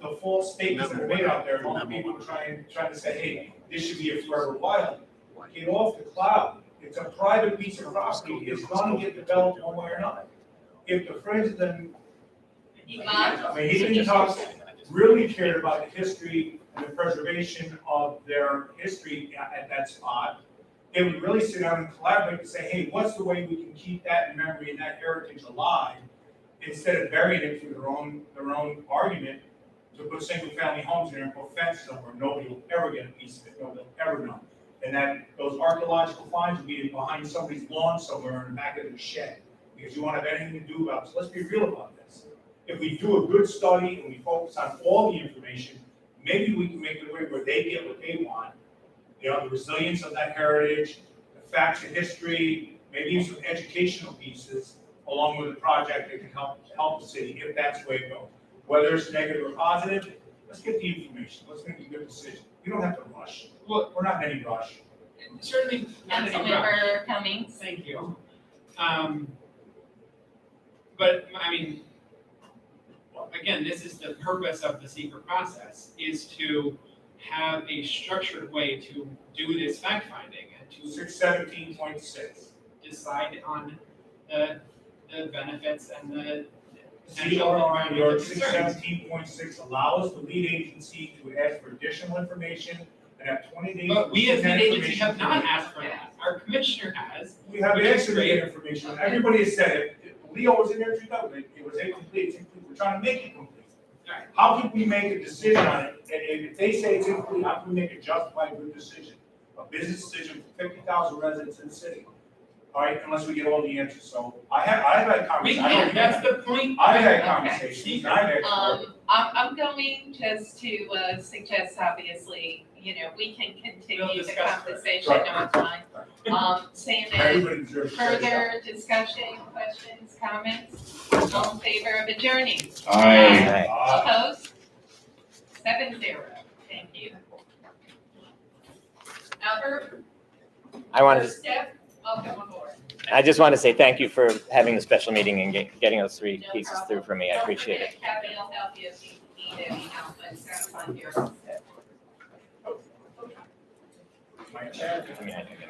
The false statements that are made out there, people trying to say, hey, this should be a forever wild. Get off the cloud. It's a private piece of property. It's going to get developed one way or another. If the friends of the Mohican Tux really cared about the history and the preservation of their history at that spot, they would really sit down and collaborate and say, hey, what's the way we can keep that memory and that heritage alive, instead of burying it through their own argument to put single-family homes in and put fences somewhere. Nobody will ever get a piece of it. Nobody will ever know. And that those archaeological finds will be behind somebody's lawn somewhere in the back of their shed. because you won't have anything to do about this. Let's be real about this. If we do a good study and we focus on all the information, maybe we can make it a way where they get what they want. You know, the resilience of that heritage, the facts of history, maybe even some educational pieces along with the project that can help the city if that's the way it goes. Whether it's negative or positive, let's get the information. Let's make a good decision. We don't have to rush. Well, We're not in any rush. certainly not any rush. Councilmember Cummings. Thank you. But, I mean, again, this is the purpose of the secret process, is to have a structured way to do this fact finding and to 617.6. decide on the benefits and the potential CRR New York environmental concerns. 617.6 allows the lead agency to ask for additional information and have 20 days. But we as to an get agency information have not from asked for that. Our commissioner has. We have Which is asked to great. get information. Everybody has said it. Leo was in there too, though. It was incomplete. It's incomplete. We're trying to make it complete. Right. How can we make a decision on it? And if they say it's incomplete, how can we make a justified good decision? A business decision for 50,000 residents in the city. All right, unless we get all the answers. So I've had We conversations. can't, that's the point. I've had Okay. conversations. I've had. I'm going just to suggest, obviously, you know, we can We'll continue the discuss conversation Right. offline. Saying that, Everybody deserves. further discussion, questions, comments, all in favor of adjourning? Aye. Opposed? 7-0. Thank you. Albert, I wanted to, Steph, welcome aboard. I just want to say thank you for having the special meeting and getting those three No pieces problem. through for me. I appreciate it. Don't forget, Kathy will help you if you need any help, but it's gonna fund your. My chair. I mean, I think-